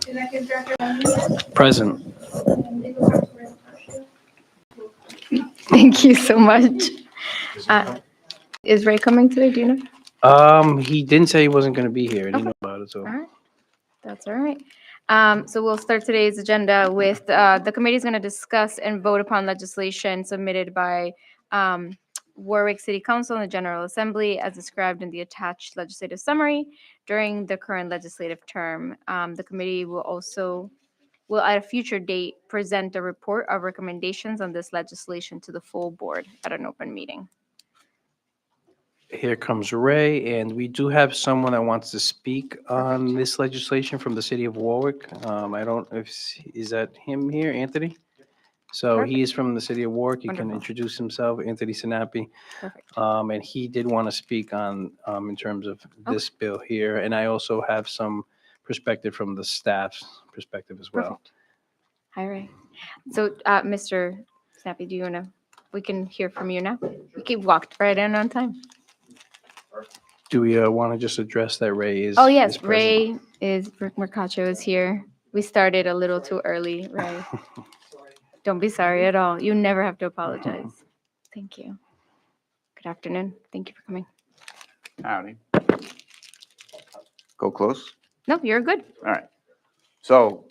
Executive Director. Present. Thank you so much. Is Ray coming today? Do you know? He didn't say he wasn't going to be here. I didn't know about it, so. All right. That's all right. So we'll start today's agenda with the committee is going to discuss and vote upon legislation submitted by Warwick City Council and the General Assembly as described in the attached legislative summary during the current legislative term. The committee will at a future date present a report of recommendations on this legislation to the full board at an open meeting. Here comes Ray, and we do have someone that wants to speak on this legislation from the city of Warwick. I don't, is that him here, Anthony? So he is from the city of Warwick. He can Wonderful. introduce himself, Anthony Sinapi. Perfect. And he did want to speak on, in terms of this bill here. And I also have some perspective from the staff's perspective as well. Perfect. Hi, Ray. So, Mr. Snappy, do you want to, we can hear from you now? You keep walked right in on time. Do we want to just address that Ray is? Oh, yes, is present? Ray is, Mercacho is here. We started a little too early, Ray. Don't be sorry at all. You never have to apologize. Thank you. Good afternoon. Thank you for coming. Howdy. Go close. No, you're good. All right. So,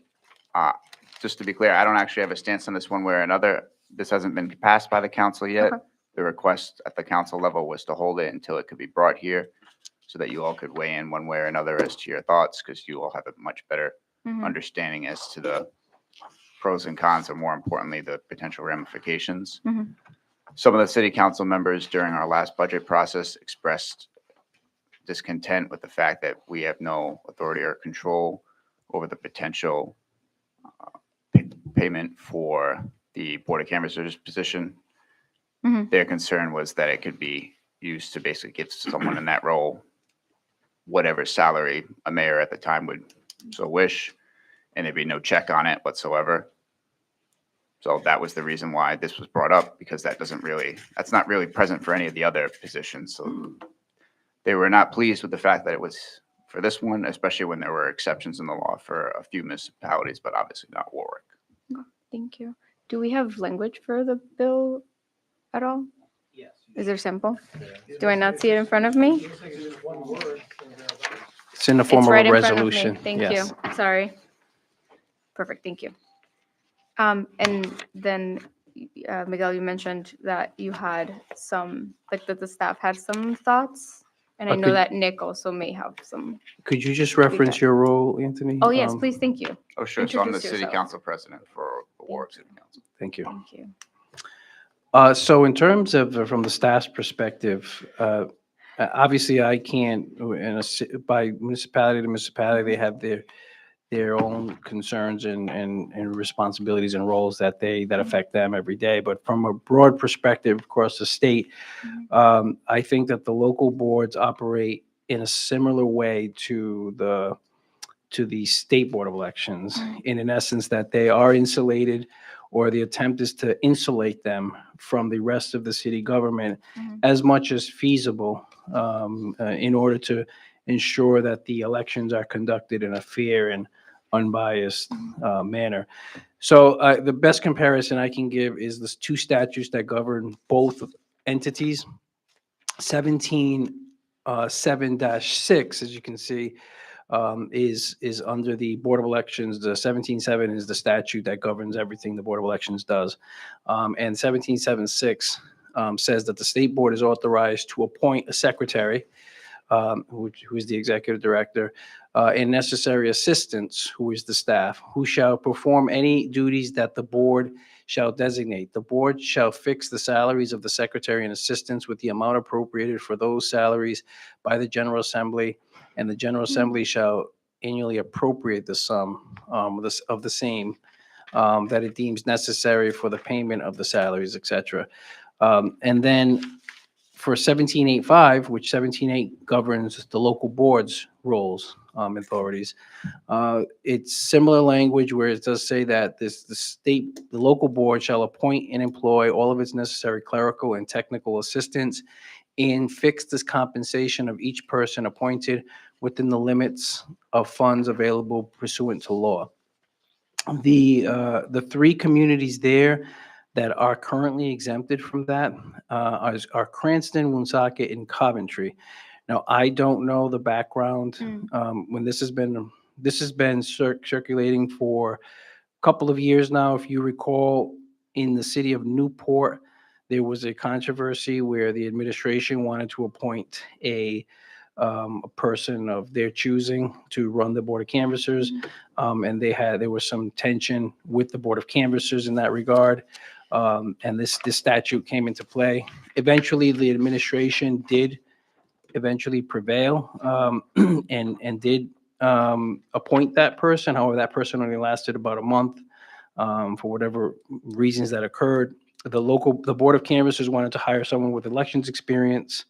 just to be clear, I don't actually have a stance on this one way or another. This hasn't been passed by the council yet. Okay. The request at the council level was to hold it until it could be brought here so that you all could weigh in one way or another as to your thoughts, because you all have a much better Mhm. understanding as to the pros and cons, and more importantly, the potential ramifications. Mhm. Some of the city council members during our last budget process expressed discontent with the fact that we have no authority or control over the potential payment for the Board of Canvassers position. Mhm. Their concern was that it could be used to basically give someone in that role whatever salary a mayor at the time would so wish, and there'd be no check on it whatsoever. So that was the reason why this was brought up, because that's not really present for any of the other positions. So they were not pleased with the fact that it was for this one, especially when there were exceptions in the law for a few municipalities, but obviously not Warwick. Thank you. Do we have language for the bill at all? Yes. Is there simple? Do I not see it in front of me? It's in the form It's of right a in front of me. resolution. Thank Yes. you. Sorry. Perfect. Thank you. And then, Miguel, you mentioned that you had some, like that the staff had some thoughts. And I know Could- that Nick also may have some. Could you just reference your role, Anthony? Oh, yes, please. Thank you. Oh, sure. So I'm the Introduce city yourself. council president for the Warwick City Council. Thank you. Thank you. So in terms of, from the staff's perspective, obviously I can't, by municipality to municipality, they have their own concerns and responsibilities and roles that affect them every day. But from a broad perspective across the state, I think that the local boards operate in a similar way to the state board of elections, in essence that they are insulated, or the attempt is to insulate them from the rest of the city government as much as feasible, in order to ensure that the elections are conducted in a fair and unbiased manner. So the best comparison I can give is the two statutes that govern both entities. 17-7-6, as you can see, is under the Board of Elections. The 17-7 is the statute that governs everything the Board of Elections does. And 17-7-6 says that the state board is authorized to appoint a secretary, who is the executive director, and necessary assistants, who is the staff, who shall perform any duties that the board shall designate. The board shall fix the salaries of the secretary and assistants with the amount appropriated for those salaries by the General Assembly, and the General Assembly shall annually appropriate the sum of the same that it deems necessary for the payment of the salaries, etc. And then for 17-8-5, which 17-8 governs the local board's roles, authorities, it's similar language where it does say that the local board shall appoint and employ all of its necessary clerical and technical assistants and fix this compensation of each person appointed within the limits of funds available pursuant to law. The three communities there that are currently exempted from that are Cranston, Woonsocket, and Coventry. Now, I don't know the background when this has been circulating for a couple of years now. If you recall, in the city of Newport, there was a controversy where the administration wanted to appoint a person of their choosing to run the Board of Canvassers. And there was some tension with the Board of Canvassers in that regard. And this statute came into play. Eventually, the administration did eventually prevail and did appoint that person. However, that person only lasted about a month for whatever reasons that occurred. The Board of Canvassers wanted to hire someone with elections experience,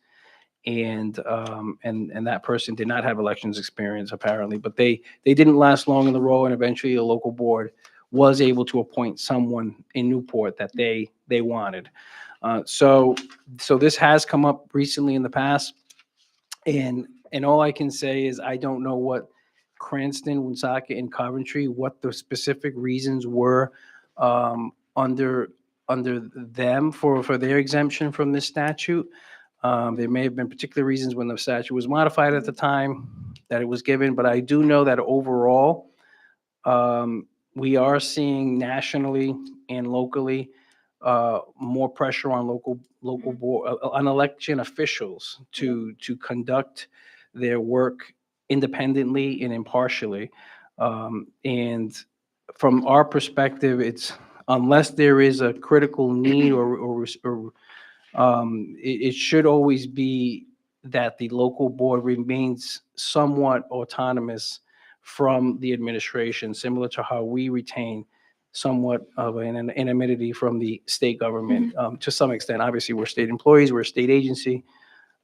and that person did not have elections experience apparently, but they didn't last long in the role, and eventually the local board was able to appoint someone in Newport that they wanted. So this has come up recently in the past, and all I can say is I don't know what Cranston, Woonsocket, and Coventry, what the specific reasons were under them for their exemption from this statute. There may have been particular reasons when the statute was modified at the time that it was given, but I do know that overall, we are seeing nationally and locally more pressure on local board, on election officials to conduct their work independently and impartially. And from our perspective, it's unless there is a critical need or it should always be that the local board remains somewhat autonomous from the administration, similar to how we retain somewhat of an anonymity from the state government to some extent. Obviously, we're state employees, we're a state agency,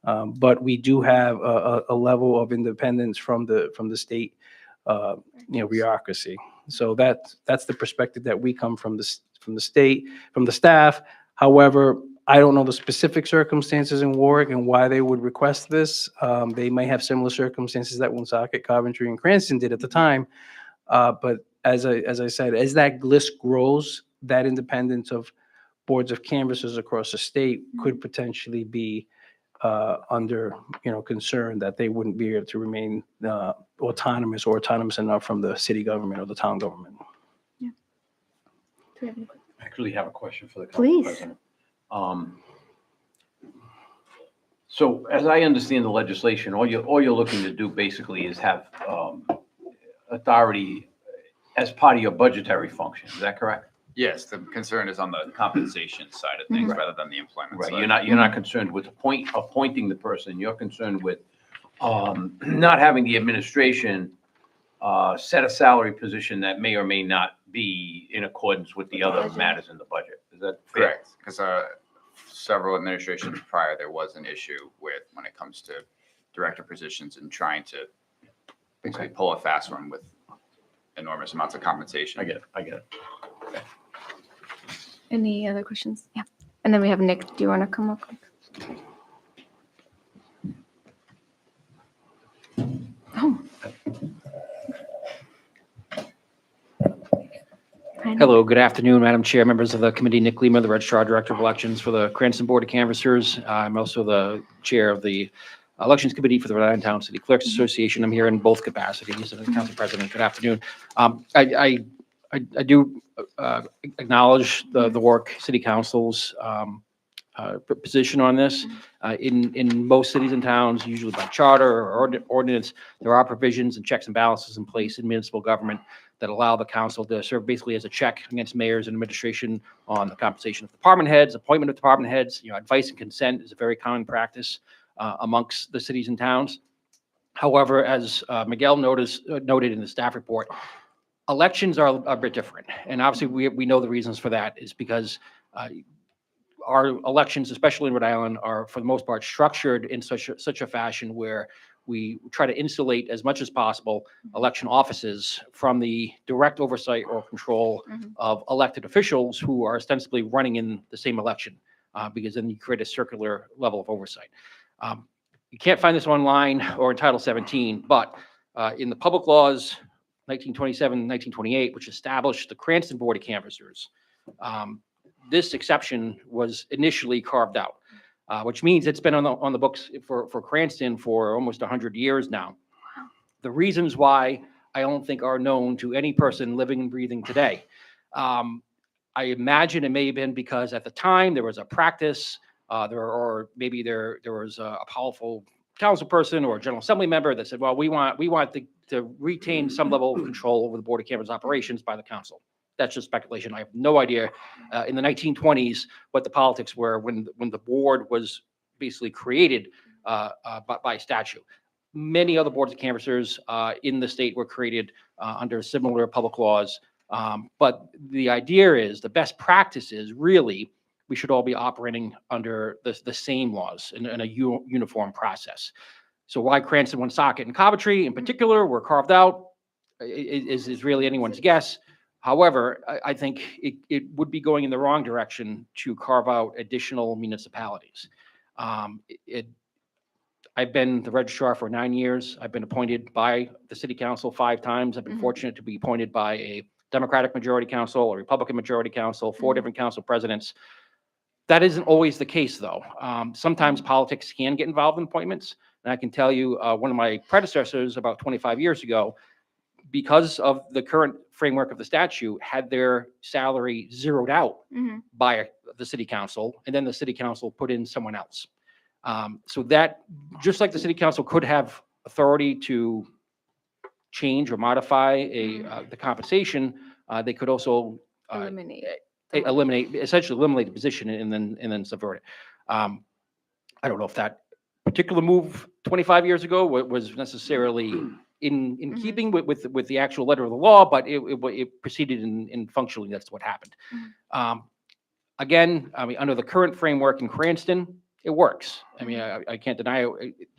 but we do have a level of independence from the state, bureaucracy. So that's the perspective that we come from the state, from the staff. However, I don't know the specific circumstances in Warwick and why they would request this. They may have similar circumstances that Woonsocket, Coventry, and Cranston did at the time. But as I said, as that list grows, that independence of boards of canvassers across the state could potentially be under concern that they wouldn't be able to remain autonomous or autonomous enough from the city government or the town government. Do we have any questions? I actually have a question for the council Please. president. So as I understand the legislation, all you're looking to do basically is have authority as part of your budgetary function. Is that correct? Yes, the concern is on the compensation side of things rather than the employment Right. side. You're not concerned with appointing the person. You're concerned with not having the administration set a salary position that may or may not be in accordance with the other matters in the budget. Is that fair? Correct, because several administrations prior, there was an issue with, when it comes to director positions and trying to basically pull a fast one with enormous amounts of compensation. I get it. Any other questions? Yeah. And then we have Nick. Do you want to come up? Oh. Hi, Nick. Hello, good afternoon, Madam Chair, members of the committee. Nick Lima, the Registrar Director of Elections for the Cranston Board of Canvassers. I'm also the Chair of the Elections Committee for the Rhode Island Town City Clerks Association. I'm here in both capacities. And Council President, good afternoon. I do acknowledge the Warwick City Council's position on this. In most cities and towns, usually by charter or ordinance, there are provisions and checks and balances in place in municipal government that allow the council to serve basically as a check against mayors and administration on the compensation of department heads, appointment of department heads. Advice and consent is a very common practice amongst the cities and towns. However, as Miguel noted in the staff report, elections are a bit different. And obviously, we know the reasons for that is because our elections, especially in Rhode Island, are for the most part structured in such a fashion where we try to insulate as much as possible election offices from the direct oversight or control of elected officials who are ostensibly running in the same election, because then you create a circular level of oversight. you can't find this online or in Title 17, but in the public laws, 1927, 1928, which established the Cranston Board of Canvassers, this exception was initially carved out, which means it's been on the books for Cranston for almost 100 years now. The reasons why I don't think are known to any person living and breathing today. I imagine it may have been because at the time there was a practice, or maybe there was a powerful council person or a general assembly member that said, well, we want to retain some level of control over the Board of Canvassers operations by the council. That's just speculation. I have no idea in the 1920s what the politics were when the board was basically created by statute. Many other boards of canvassers in the state were created under similar public laws. But the idea is the best practice is really we should all be operating under the same laws in a uniform process. So why Cranston, Woonsocket, and Coventry in particular were carved out is really anyone's guess. However, I think it would be going in the wrong direction to carve out additional municipalities. I've been the registrar for 9 years. I've been appointed by the city council 5 times. I've been fortunate to be appointed by a Democratic majority council, a Republican majority council, 4 different council presidents. That isn't always the case, though. Sometimes politics can get involved in appointments. And I can tell you, one of my predecessors about 25 years ago, because of the current framework of the statute, had their salary zeroed out by the city council, and then the city council put in someone else. So that, just like the city council could have authority to change or modify the compensation, they could also essentially eliminate the position and then subvert it. I don't know if that particular move 25 years ago was necessarily in keeping with the actual letter of the law, but it proceeded in functionally, that's what happened. Again, I mean, under the current framework in Cranston, it works. I mean, I can't deny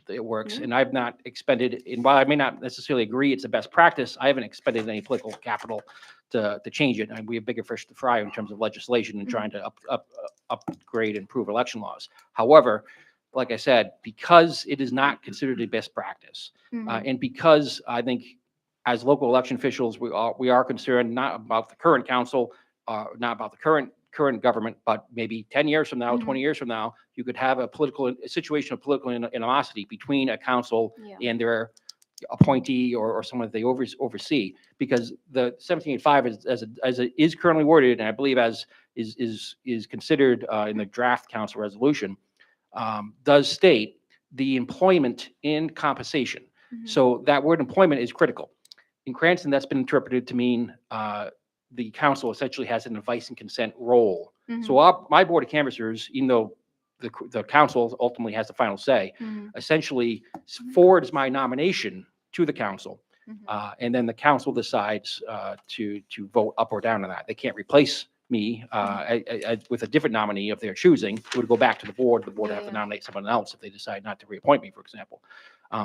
it works, and I've not expended, and while I may not necessarily agree it's the best practice, I haven't expended any political capital to change it. And we have bigger fish to fry in terms of legislation and trying to upgrade and improve election laws. However, like I said, because it is not considered a best practice, and because I think as local election officials, we are concerned not about the current council, not about the current government, but maybe 10 years from now, 20 years from now, you could have a situation of political animosity between a council and their appointee or someone that they oversee, because the 1785 as it is currently worded, and I believe as is considered in the draft council resolution, does state the employment and compensation. So that word employment is critical. In Cranston, that's been interpreted to mean the council essentially has an advice and consent role. So my board of canvassers, even though the council ultimately has the final say, essentially forwards my nomination to the council. And then the council decides to vote up or down on that. They can't replace me with a different nominee of their choosing. It would go back to the board. The board would have to nominate someone else if they decide not to reappoint me, for example.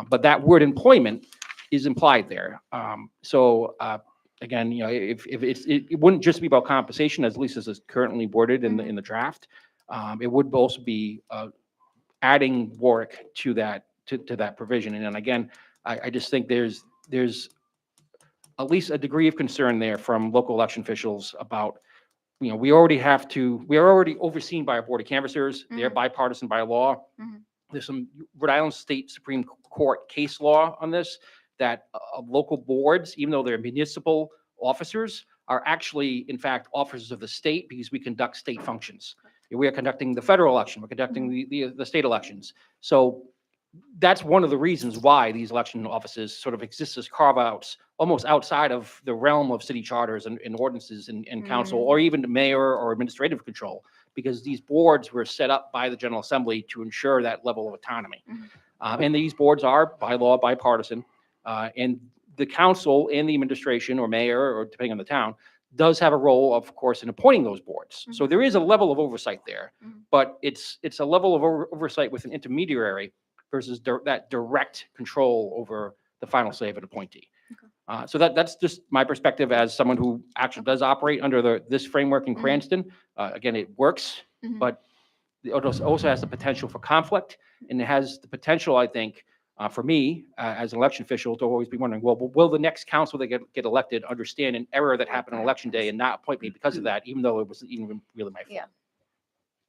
But that word employment is implied there. Again, you know, if it wouldn't just be about compensation, as at least as is currently worded in the draft. It would also be adding Warwick to that provision. And then again, I just think there's at least a degree of concern there from local election officials about, you know, we are already overseen by a board of canvassers. They're bipartisan by law. There's some Rhode Island State Supreme Court case law on this, that local boards, even though they're municipal officers, are actually, in fact, officers of the state, because we conduct state functions. We are conducting the federal election. We're conducting the state elections. So that's one of the reasons why these election offices sort of exist as carve-outs, almost outside of the realm of city charters and ordinances and council, or even the mayor or administrative control, because these boards were set up by the General Assembly to ensure that level of autonomy. And these boards are, by law, bipartisan. And the council and the administration or mayor, or depending on the town, does have a role, of course, in appointing those boards. So there is a level of oversight there, but it's a level of oversight with an intermediary versus that direct control over the final say of an appointee. So that's just my perspective as someone who actually does operate under this framework in Cranston. Again, it works, but it also has the potential for conflict, and it has the potential, I think, for me, as an election official, to always be wondering, well, will the next council that get elected understand an error that happened on election day and not appoint me because of that, even though it wasn't even really my fault? Yeah.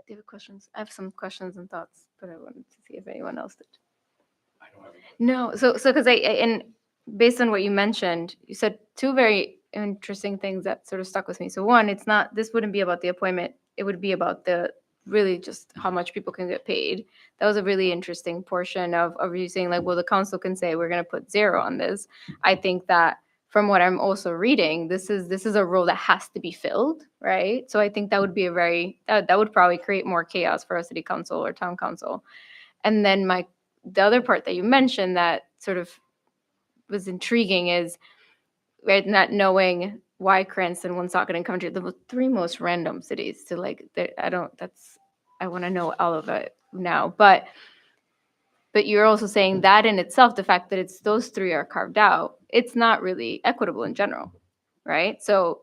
Do you have questions? I have some questions and thoughts, but I wanted to see if anyone else did. I don't have any- No, so because and based on what you mentioned, you said two very interesting things that sort of stuck with me. So one, this wouldn't be about the appointment. It would be about the really just how much people can get paid. That was a really interesting portion of you saying like, well, the council can say we're going to put 0 on this. I think that from what I'm also reading, this is a role that has to be filled, right? So I think that would be that would probably create more chaos for a city council or town council. And then the other part that you mentioned that sort of was intriguing is, right, not knowing why Cranston, Woonsocket, and Coventry, the 3 most random cities to like, I want to know all of it now. But you're also saying that in itself, the fact that it's those 3 are carved out, it's not really equitable in general, right? So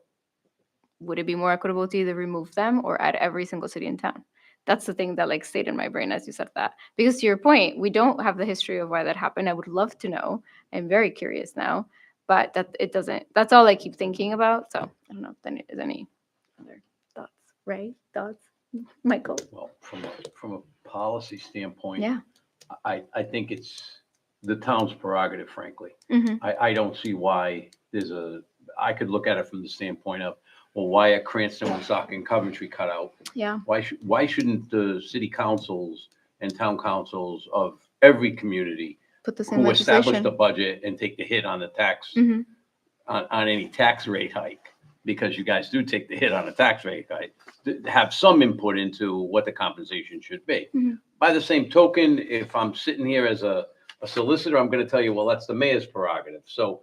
would it be more equitable to either remove them or add every single city in town? That's the thing that like stayed in my brain as you said that. Because to your point, we don't have the history of why that happened. I would love to know. I'm very curious now, but that's all I keep thinking about. So I don't know if there's any other thoughts. Ray, thoughts? Michael? Well, from a policy standpoint. Yeah. I think it's the town's prerogative, frankly. Mm-hmm. I don't see why I could look at it from the standpoint of, well, why are Cranston, Woonsocket, and Coventry cut out? Yeah. Why shouldn't the city councils and town councils of every community Put the same who establish legislation. the budget and take the hit on the tax, Mm-hmm. on any tax rate hike, because you guys do take the hit on a tax rate hike, have some input into what the compensation should be. Mhm. By the same token, if I'm sitting here as a solicitor, I'm going to tell you, well, that's the mayor's prerogative. So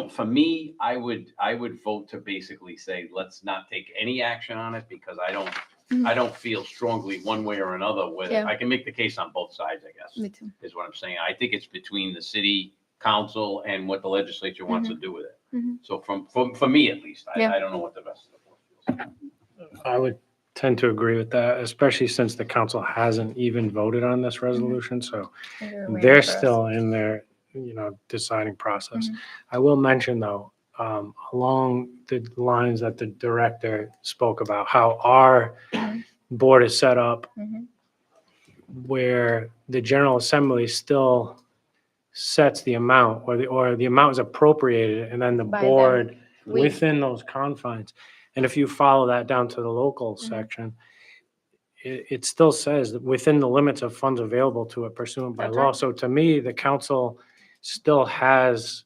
for me, I would vote to basically say, let's not take any action on it, because Mhm. I don't feel strongly one way or another whether Yeah. I can make the case on both sides, I guess, Me too. is what I'm saying. I think it's between the city council and what the legislature wants to do with it. Mhm. So for me, at least, Yeah. I don't know what the rest of the board feels. I would tend to agree with that, especially since the council hasn't even voted on this resolution. So they're still in their, deciding process. Mhm. I will mention though, along the lines that the director spoke about, how our board is set up, Mhm. where the General Assembly still sets the amount, or the amount is appropriated, and then the By them. board We- within those confines. And if you follow that down to the local Mhm. section, it still says that within the limits of funds available to it pursuant by That's law. right. So to me, the council still has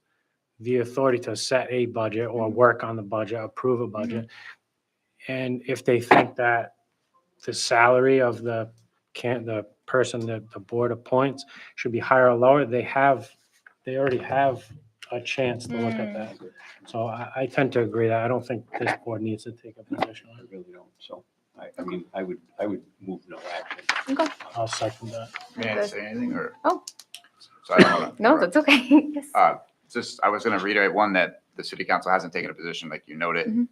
the authority to set a budget or Mhm. work on the budget, approve a budget. And if they think that the salary of the person that the board appoints should be higher or lower, they already have a chance to look at that. So I tend to agree that I don't think this board needs to take a position on I it. really don't. So I mean, I would move no action. Okay. I'll second that. May I say anything or? Oh. So I don't want to. No, that's okay. Yes. I was going to reiterate, one, that the city council hasn't taken a position like you noted. Mhm.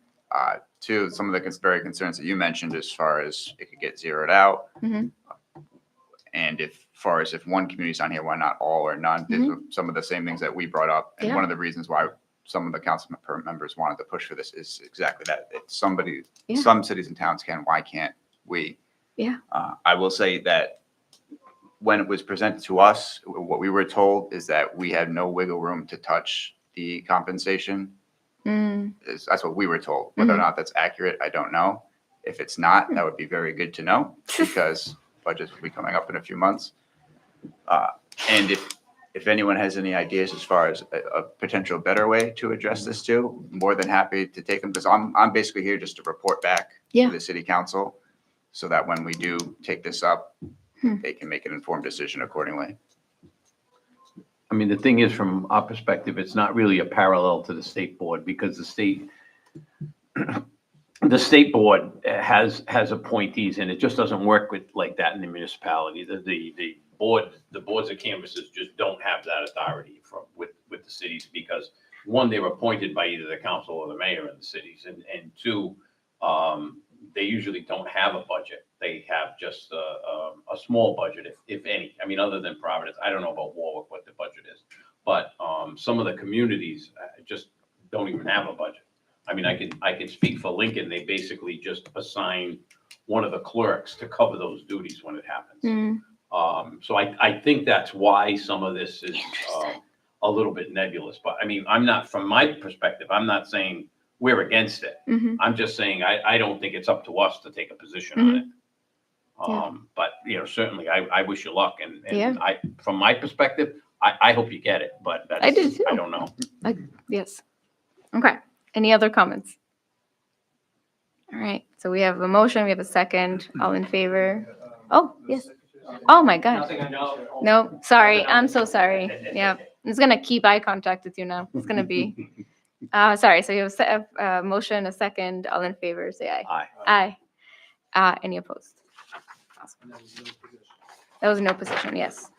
Two, some of the very concerns that you mentioned as far as it could get zeroed out. Mhm. And if one community's on here, why not all or none? These are some of the same things that we brought up. And Yeah. one of the reasons why some of the council members wanted to push for this is exactly that. Yeah. Some cities and towns can, why can't we? Yeah. I will say that when it was presented to us, what we were told is that we had no wiggle room to touch the compensation. Mm. That's what we were told. Whether or not that's accurate, I don't know. If it's not, that would be very good to know, because budgets will be coming up in a few months. And if anyone has any ideas as far as a potential better way to address this too, more than happy to take them, because I'm basically here just to report back Yeah. to the city council, so that when we do take this up, they can make an informed decision accordingly. I mean, the thing is, from our perspective, it's not really a parallel to the state board, because the state board has appointees, and it just doesn't work like that in the municipality. The boards of canvassers just don't have that authority with the cities, because one, they're appointed by either the council or the mayor in the cities, and two, they usually don't have a budget. they have just a small budget, if any. I mean, other than Providence, I don't know about Warwick, what the budget is. But some of the communities just don't even have a budget. I mean, I can speak for Lincoln. They basically just assign one of the clerks to cover those duties when it happens. So I think that's why some of this is a little bit nebulous. But I mean, from my perspective, I'm not saying we're against it. I'm just saying I don't think it's up to us to take a position on it. But certainly I wish you luck, and from my perspective, I hope you get it. But I do too. I don't know. Yes. Okay. Any other comments? All right. So we have a motion. We have a second. All in favor? Oh, yes. Oh my God. No, sorry. I'm so sorry. Yeah. I'm just gonna keep eye contact with you now. It's gonna be, sorry. So you have a motion, a second. All in favor, say aye. Aye. Aye. Any opposed? Awesome. That was no position. Yes.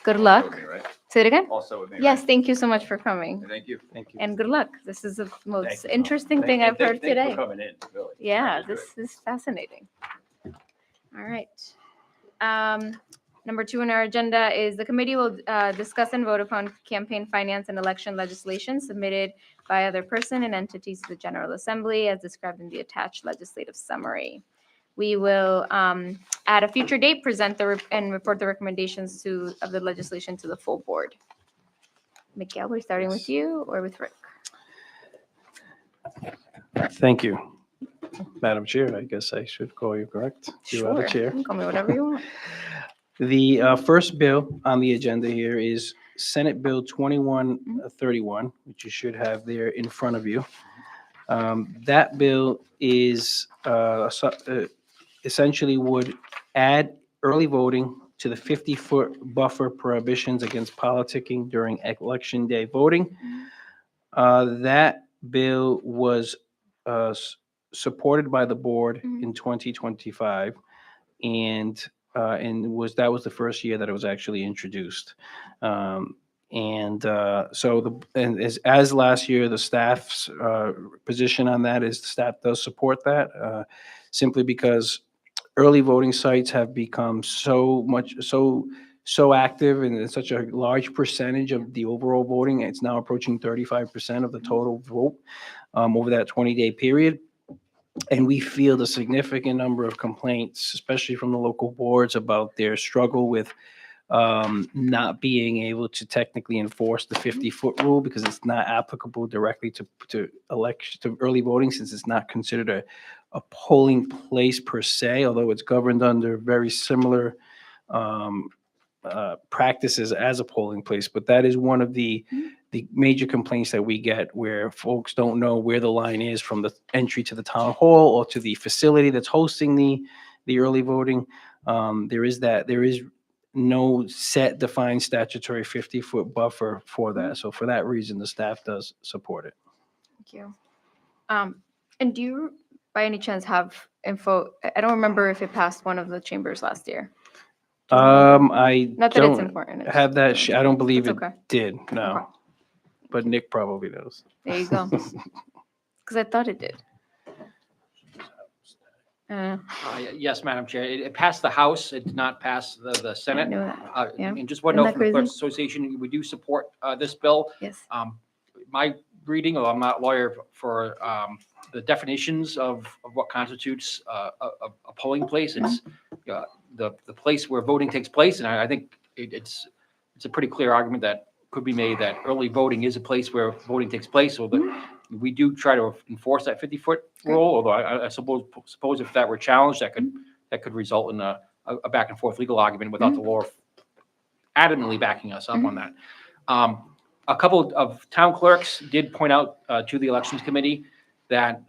Good luck. Okay, right? Say it again. Also with me, Yes. right? Thank you so much for coming. Thank you. Thank you. And good luck. This is the Thank most you. interesting thing I've heard Thanks today. for coming in, really. Yeah, That was this is fascinating. All right. Number 2 on our agenda is the committee will discuss and vote upon campaign finance and election legislation submitted by other person and entities to the General Assembly as described in the attached legislative summary. We will, at a future date, present and report the recommendations of the legislation to the full board. Miguel, we're starting with you or with Rick? Thank you. Madam Chair, I guess I should call you, correct? You are the chair. You can call me whatever you want. The first bill on the agenda here is Senate Bill 2131, which you should have there in front of you. That bill is essentially would add early voting to the 50-foot buffer prohibitions against politicking during election day voting. That bill was supported by the board in 2025, and that was the first year that it was actually introduced. So as last year, the staff's position on that is the staff does support that, simply because early voting sites have become so active and it's such a large percentage of the overall voting. It's now approaching 35% of the total vote over that 20-day period. And we field a significant number of complaints, especially from the local boards, about their struggle with not being able to technically enforce the 50-foot rule because it's not applicable directly to early voting, since it's not considered a polling place per se, although it's governed under very similar practices as a polling place. But that is one of the major complaints that we get, where folks don't know where the line is from the entry to the town hall or to the facility that's hosting the early voting. There is no set defined statutory 50-foot buffer for that. So for that reason, the staff does support it. Thank you. And do you, by any chance, have info? I don't remember if it passed one of the chambers last year. I Not that it's don't important. it's have that. just- I don't believe It's it okay. did. No, Okay. but Nick probably knows. There you go. Because I thought it did. Yes, Madam Chair. It passed the House. It did not pass the I Senate. knew that. Yeah. And just one Isn't note that from the Clerks crazy? Association, we do support this bill. Yes. My reading, although I'm not a lawyer, for the definitions of what constitutes a polling place, it's the place where voting takes place. And I think it's a pretty clear argument that could be made that early voting is a place where voting takes place. So we do try to enforce that 50-foot rule, although I suppose if that were challenged, that could result in a back and forth legal argument without the law adamantly backing us up on that. A couple of town clerks did point out to the Elections Committee that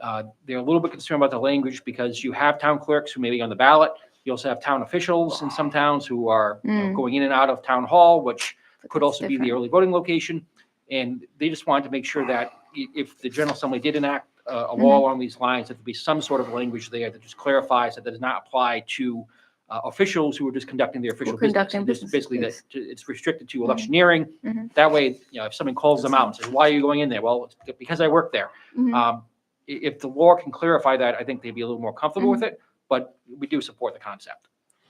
they're a little bit concerned about the language, because you have town clerks who may be on the ballot. You also have town officials in some towns who are going in and out of town hall, which could also be the early voting location. And they just wanted to make sure that if the General Assembly did enact a law along these lines, that there be some sort of language there that just clarifies that does not apply to officials who are just conducting their official business. conducting And just business, basically yes. that it's restricted to electioneering. Mhm. That way, if someone calls them out and says, "Why are you going in there?" Well, it's because I work there. Mhm. If the law can clarify that, I think they'd be a little more comfortable with it. but we do support the concept.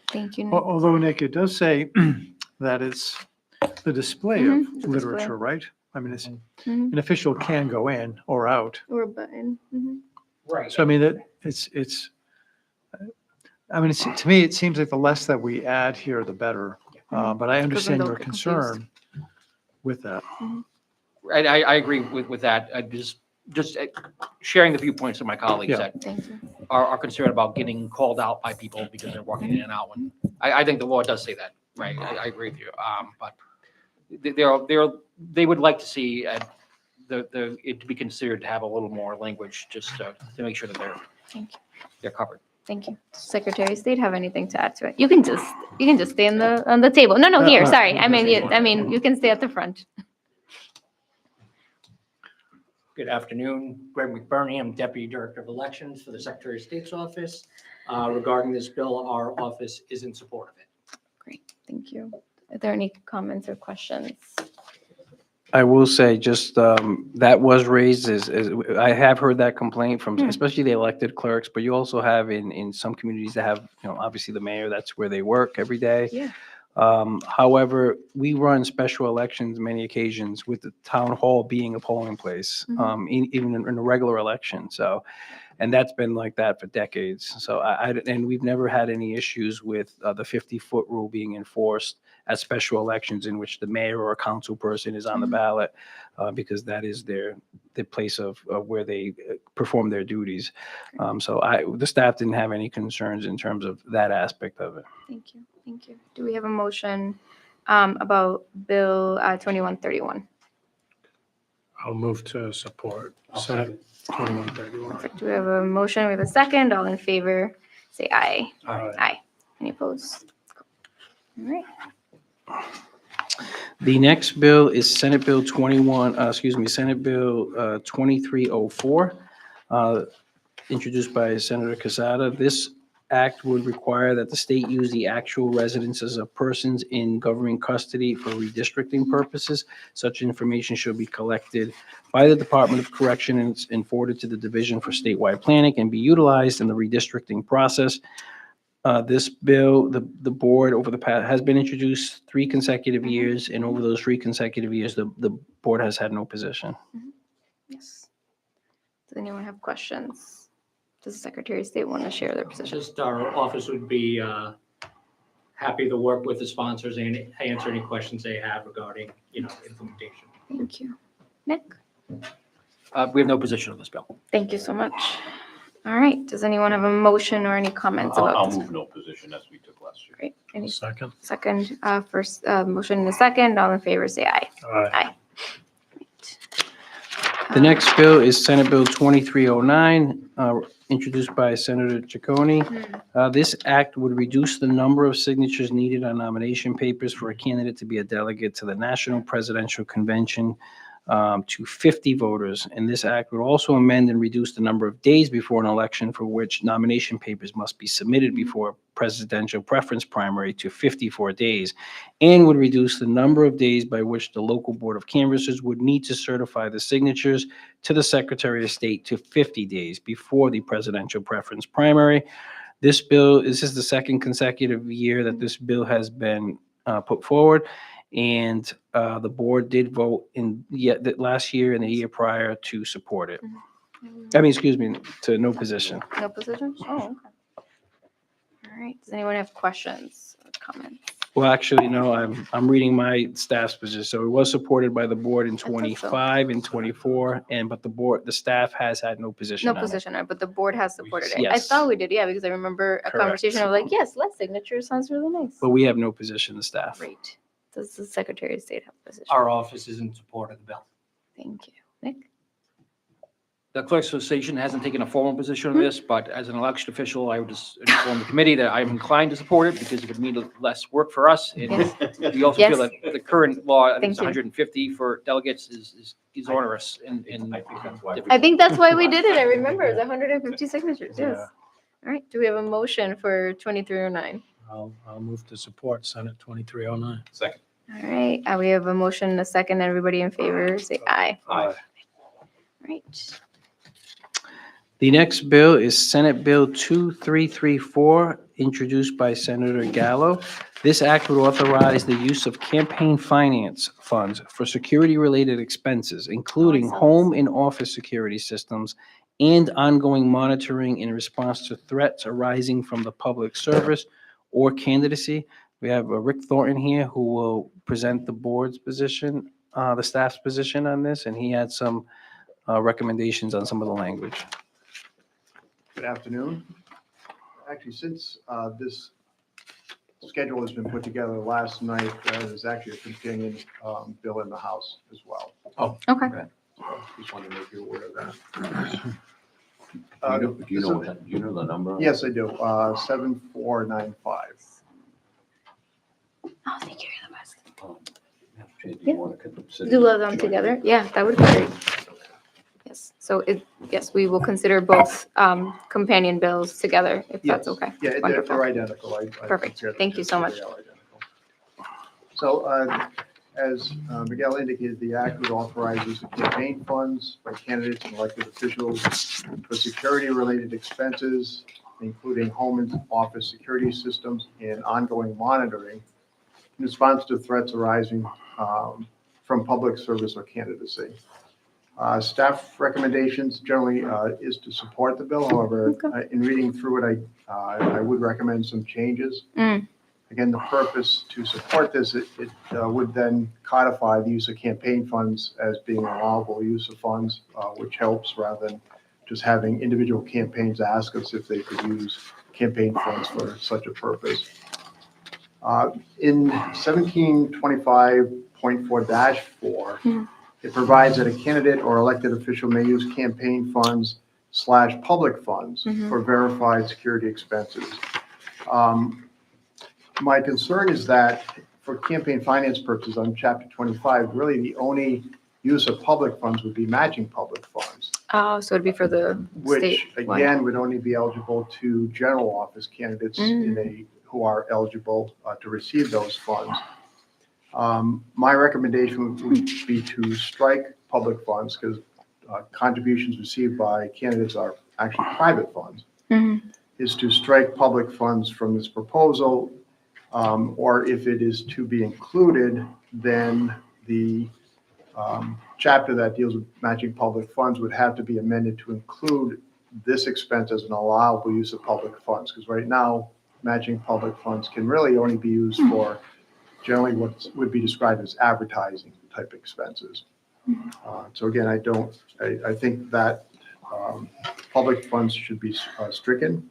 Thank you, Nick. Although, Nick, it does say that it's the display Mhm, of the display. literature, right? I mean, Mhm. an official can go in or out. Or a button. Mhm. Right. So I mean, that to me, it seems like the less that we add here, the better. But I understand they'll your get confused. concern with that. I agree with that. I just sharing the viewpoints of my colleagues Yeah. that Thank you. are concerned about getting called out by people because they're walking in and out. And I think the law does say that, right? I agree with you. But they would like to see it to be considered to have a little more language just to make sure that Thank you. they're covered. Thank you. Secretary of State have anything to add to it? You can just stay on the table. No, here, sorry. I mean, you can stay at the front. Good afternoon, Greg McBurney, I'm Deputy Director of Elections for the Secretary of State's office. Regarding this bill, our office is in support of it. Great, thank you. Are there any comments or questions? I will say just that was raised is I have heard that complaint from especially the elected clerks, but you also have in some communities that have, obviously the mayor, that's where they work every day. Yeah. However, we run special elections many occasions with the town hall being a polling place, even in a regular election. So, and that's been like that for decades. So and we've never had any issues with the 50-foot rule being enforced at special elections in which the mayor or a council person is on the ballot, because that is the place of where they perform their duties. So the staff didn't have any concerns in terms of that aspect of it. Thank you, thank you. Do we have a motion about Bill 2131? I'll move to support Senate 2131. Perfect. Do we have a motion with a second? All in favor, say aye. Aye. Aye. Any opposed? All right. The next bill is Senate Bill 2304, introduced by Senator Casada. This act would require that the state use the actual residences of persons in government custody for redistricting purposes. Such information should be collected by the Department of Corrections and forwarded to the Division for Statewide Planning and be utilized in the redistricting process. This bill, the board over the past has been introduced 3 consecutive years, and over those 3 consecutive years, the board has had no position. Yes. Does anyone have questions? Does the Secretary of State want to share their position? Just our office would be happy to work with the sponsors and answer any questions they have regarding, implementation. Thank you. Nick? We have no position on this bill. Thank you so much. All right. Does anyone have a motion or any comments about I'll this? move no position as we took last year. Great. Any Second. second, first motion in a second. All in favor, say aye. Aye. Aye. The next bill is Senate Bill 2309, introduced by Senator Ciccone. This act would reduce the number of signatures needed on nomination papers for a candidate to be a delegate to the National Presidential Convention to 50 voters. And this act would also amend and reduce the number of days before an election for which nomination papers must be submitted before presidential preference primary to 54 days, and would reduce the number of days by which the local board of canvassers would need to certify the signatures to the Secretary of State to 50 days before the presidential preference primary. This is the second consecutive year that this bill has been put forward. And the board did vote last year and the year prior to support it. I mean, excuse me, to no position. No position? Oh, okay. All right. Does anyone have questions or comments? Well, actually, no, I'm reading my staff's position. So it was supported by the board in thought so. 25 and 24, but the staff has had no position No on it. position, but the board has supported it. I Yes. thought we did, yeah, because I remember a Correct. conversation of like, yes, less signature sounds really nice. But we have no position, the staff. Great. Does the Secretary of State have a position? Our office is in support of the bill. Thank you. Nick? The Clerks Association hasn't taken a formal position on this, but as an election official, I would just inform the committee that I'm inclined to support it because it would mean less work for us. And Yes. we also feel that the current law, I think it's Thank you. 150 for delegates, is onerous and I think that's why. I think that's why we did it. I remember it's 150 signatures. Yes. All right. Do we have a motion for 2309? I'll move to support Senate 2309. Second. All right. We have a motion and a second. Everybody in favor, say aye. Aye. All right. The next bill is Senate Bill 2334, introduced by Senator Gallo. This act would authorize the use of campaign finance funds for security-related expenses, including saw this. home and office security systems and ongoing monitoring in response to threats arising from the public service or candidacy. We have Rick Thornton here who will present the board's position, the staff's position on this, and he had some recommendations on some of the language. Good afternoon. Actually, since this schedule has been put together last night, there's actually a companion bill in the House as well. Okay. So just wanted to make you aware of that. Do you know the number? Yes, I do. 7495. Oh, thank you. You're the best. Do you want to consider? Do them together? Yeah, that would be great. Yes, so yes, we will consider both companion bills together, if that's Yes. okay. Yeah, they're Wonderful. identical. I Perfect. compared them Thank you to- so much. they are identical. So as Miguel indicated, the act would authorize use of campaign funds by candidates and elected officials for security-related expenses, including home and office security systems and ongoing monitoring in response to threats arising from public service or candidacy. Staff recommendations generally is to support the bill. However, in reading through it, I would recommend some changes. Mm. Again, the purpose to support this, it would then codify the use of campaign funds as being an allowable use of funds, which helps rather than just having individual campaigns ask us if they could use campaign funds for such a purpose. In 1725.4-4, it provides that a candidate or elected official may use campaign funds / public funds for verified security expenses. My concern is that for campaign finance purposes on Chapter 25, really the only use of public funds would be matching public funds, Oh, so it'd be for the state. which again would only be eligible to general office candidates who are eligible to receive those funds. My recommendation would be to strike public funds because contributions received by candidates are actually private funds, is to strike public funds from this proposal, or if it is to be included, then the chapter that deals with matching public funds would have to be amended to include this expense as an allowable use of public funds, because right now, matching public funds can really only be used for generally what would be described as advertising type expenses. So again, I think that public funds should be stricken.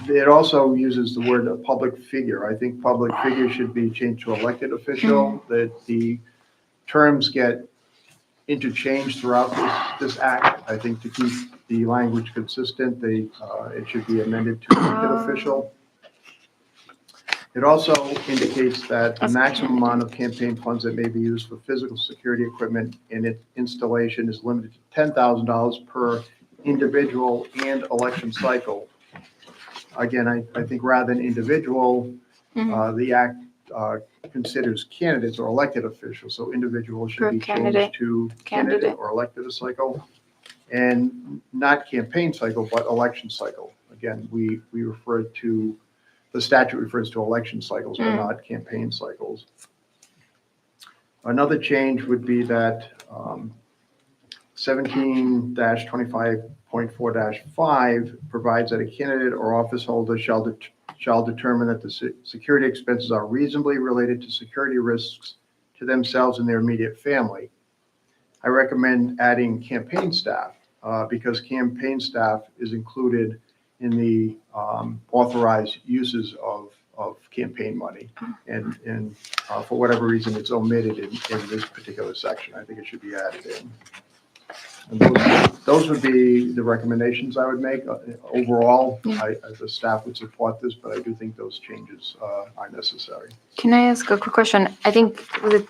It also uses the word public figure. I think public figure should be changed to elected official, that the terms get interchanged throughout this act. I think to keep the language consistent, it should be amended to elected official. It also indicates that the maximum amount of campaign funds that may be used for physical security equipment and its installation is limited to $10,000 per individual and election cycle. Again, I think rather than individual, the act considers candidates or elected officials. So individuals should be changed to candidate or elected cycle, and not campaign cycle, but election cycle. Again, we refer to, the statute refers to election cycles, but not campaign cycles. Another change would be that 17-25.4-5 provides that a candidate or office holder shall determine that the security expenses are reasonably related to security risks to themselves and their immediate family. I recommend adding campaign staff because campaign staff is included in the authorized uses of campaign money. And for whatever reason, it's omitted in this particular section. I think it should be added in. And those would be the recommendations I would make. Overall, the staff would support this, but I do think those changes are necessary. Can I ask a quick question? I think was it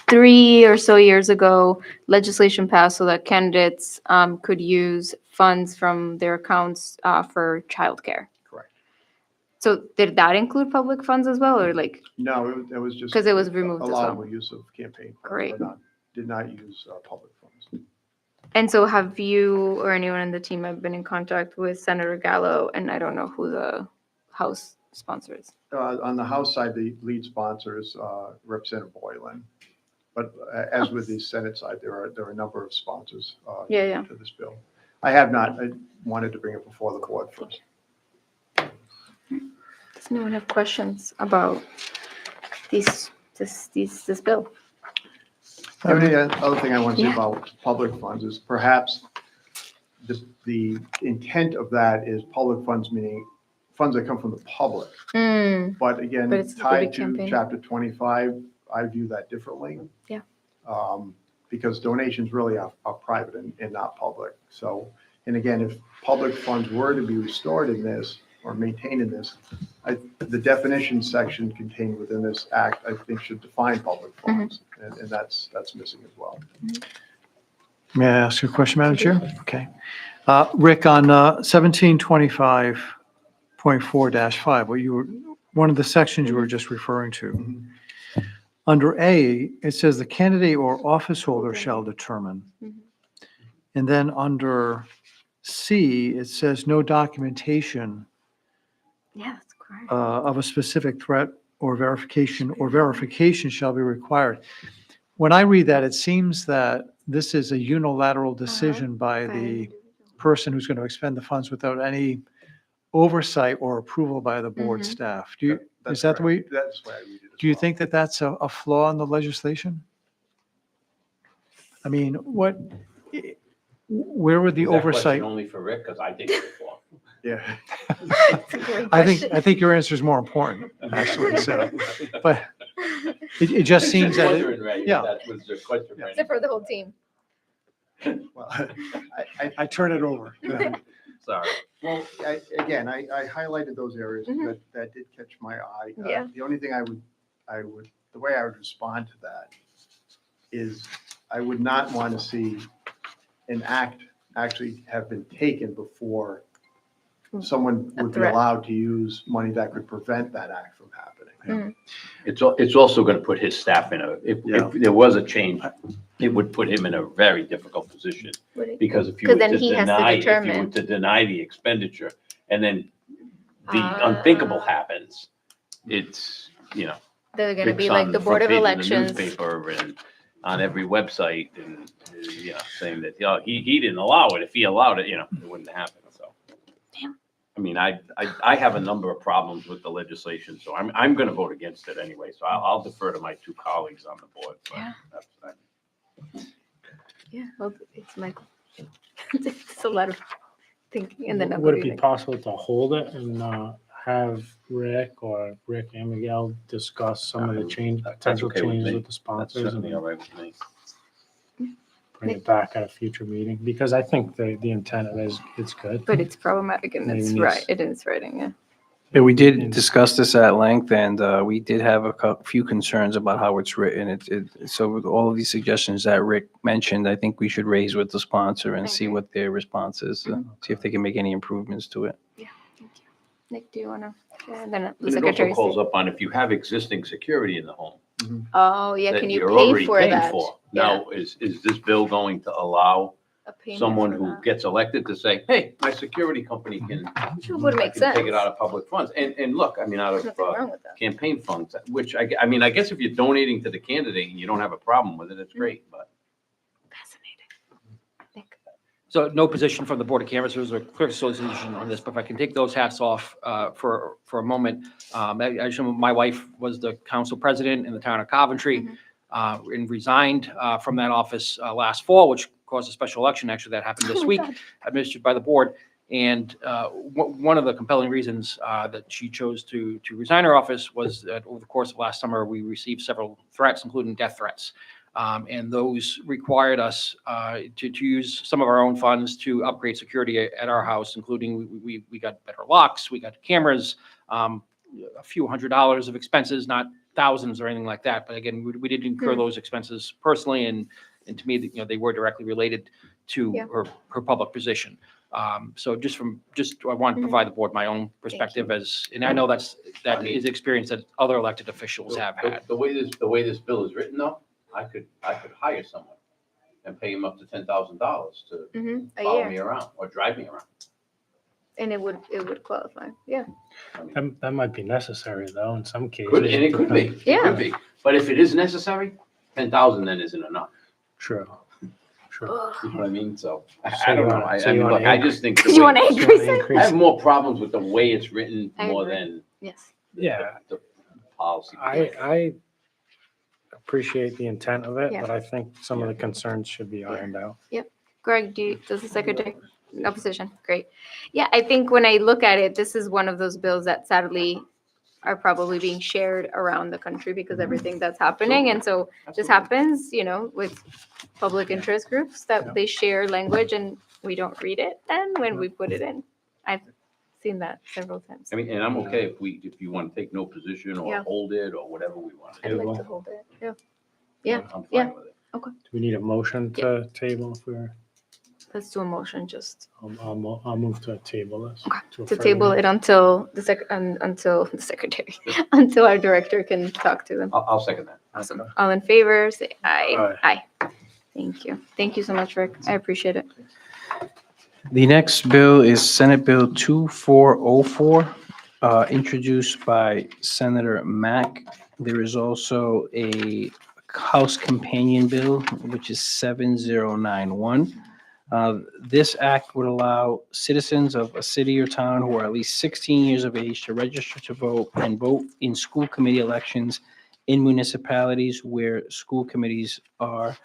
3 or so years ago, legislation passed so that candidates could use funds from their accounts for childcare. Correct. So did that include public funds as well, or like? No, it was just. 'Cause it was removed as well. Allowable use of campaign funds. Great. Did not use public funds. And so have you or anyone on the team have been in contact with Senator Gallo? And I don't know who the House sponsor is. On the House side, the lead sponsor is Representative Boylan. But as with the Senate side, there are a number of sponsors Yeah. to this bill. I have not, I wanted to bring it before the board first. Does anyone have questions about this bill? The only other thing I want to say Yeah. about public funds is perhaps the intent of that is public funds, meaning funds that come from the public. Mm, But again, But it's the tied big to campaign. chapter 25, I view that differently. Yeah. Because donations really are private and not public. So, and again, if public funds were to be restored in this or maintained in this, the definition section contained within this act, I think should define public funds. And that's missing as well. May I ask you a question, Madam Chair? Okay. Rick, on 1725.4-5, one of the sections you were just referring to. Under A, it says the candidate or office holder shall determine. Mhm. And then under C, it says no documentation Yeah, that's correct. of a specific threat or verification shall be required. When I read that, it seems that this is a unilateral decision by the person who's going to expend the funds without any oversight or approval by the board Mhm. staff. Do you, That's is that the way, correct. That's the way I read it as do you well. think that that's a flaw in the legislation? I mean, where would the Is that question oversight? only for Rick? Because I think it's a flaw. Yeah. That's a great I question. think your answer is more important, actually, so, but it just seems that, Wondering, Ray, if yeah. That was the question, right? Except for the whole team. Well, I turn it over. Sorry. Well, again, I highlighted those areas Mhm. that did catch my eye. Yeah. The only thing the way I would respond to that is I would not want to see an act actually have been taken before someone A would be threat. allowed to use money that could prevent that act from happening. It's also going to put his staff if Yeah. there was a change, it would put him in a very difficult position. Would it- Because if you 'Cause were then to he has to deny, if you were determine. to deny the expenditure and then the Ah. unthinkable happens, it's, They're gonna big be like on the Board of front page of the Elections. Newspaper and on every website and, saying that, he didn't allow it. If he allowed it, it wouldn't happen, so. Damn. I mean, I have a number of problems with the legislation, so I'm going to vote against it anyway. So I'll defer to my two colleagues on the board. but Yeah. that's- Yeah, well, it's Michael. It's a lot of thinking and then. Would it be possible to hold it and have Rick and Miguel discuss some of the That's potential okay with changes me. with the That's sponsors certainly all and right with me. bring it back at a future meeting? Because I think the intent of it is, it's good. But it's problematic and Maybe it's needs- right, it is writing, yeah. Yeah, we did discuss this at length, and we did have a few concerns about how it's written. So with all of these suggestions that Rick mentioned, I think we should raise with the sponsor and see Okay. what their response is, see if they can make any improvements to it. Thank you. Nick, do you wanna, and then the And it also secretary. calls up on if you have existing security in the home. Oh, yeah, that can you you're pay already for paying that? for. Yeah, Now, is this bill going to allow a payment someone for who that. gets elected to say, hey, my security company can, Which would I make can sense. take it out of public funds? And look, I mean, out There's of nothing wrong with that. campaign funds, which I mean, I guess if you're donating to the candidate and you don't have a problem with it, it's great, but. Fascinating. Nick. So no position from the Board of Canvassers or Clerks Association on this, but if I can take those hats off for a moment. My wife was the council president in the town of Coventry and resigned from that office last fall, which caused a special election, actually, that happened Oh this my week, God. administered by the board. And one of the compelling reasons that she chose to resign her office was that over the course of last summer, we received several threats, including death threats. And those required us to use some of our own funds to upgrade security at our house, including we got better locks, we got cameras, a few $100s of expenses, not thousands or anything like that. But again, we did incur those expenses personally, and to me, they were directly related to Yeah. her public position. So I want to provide the board my own perspective and I know that is experience that other elected officials have had. The way this bill is written though, I could hire someone. and pay him up to $10,000 to A follow year, me around or drive me around. and it would qualify, yeah. I mean, That might be necessary though, in some cases. and it could be, it Yeah. could be. But if it is necessary, 10,000 then isn't enough. True. True. Ugh. You know what I mean? So I So don't you know. wanna- so I you mean, wanna look, I just think. the You want way- to So you wanna increase it? I have more problems with the way it's written I more agree. than Yes. Yeah. the policy. I appreciate the intent of it, Yeah. but I think some of the concerns should be ironed out. Greg, does the secretary, opposition, great. Yeah, I think when I look at it, this is one of those bills that sadly are probably being shared around the country because everything that's happening. And so this happens, with public interest groups Yeah. that they share language and we don't read it. And when we put it in, I've seen that several times. I mean, and I'm okay if you want to take no position or Yeah. hold it or whatever we want to I'd do. like to hold it, yeah. Yeah, I'm yeah. fine with it. Do we need a motion to table if we're, Let's do a motion just I'll move to table this. Okay, a to further table date. it until until the secretary, until our director can talk to them. I'll second that. Awesome. All in favor, say aye. Aye. Aye. Thank you. Thank you so much, Rick. I appreciate it. The next bill is Senate Bill 2404, introduced by Senator Mack. There is also a House companion bill, which is 7091. This act would allow citizens of a city or town who are at least 16 years of age to register to vote and vote in school committee elections in municipalities where school committees are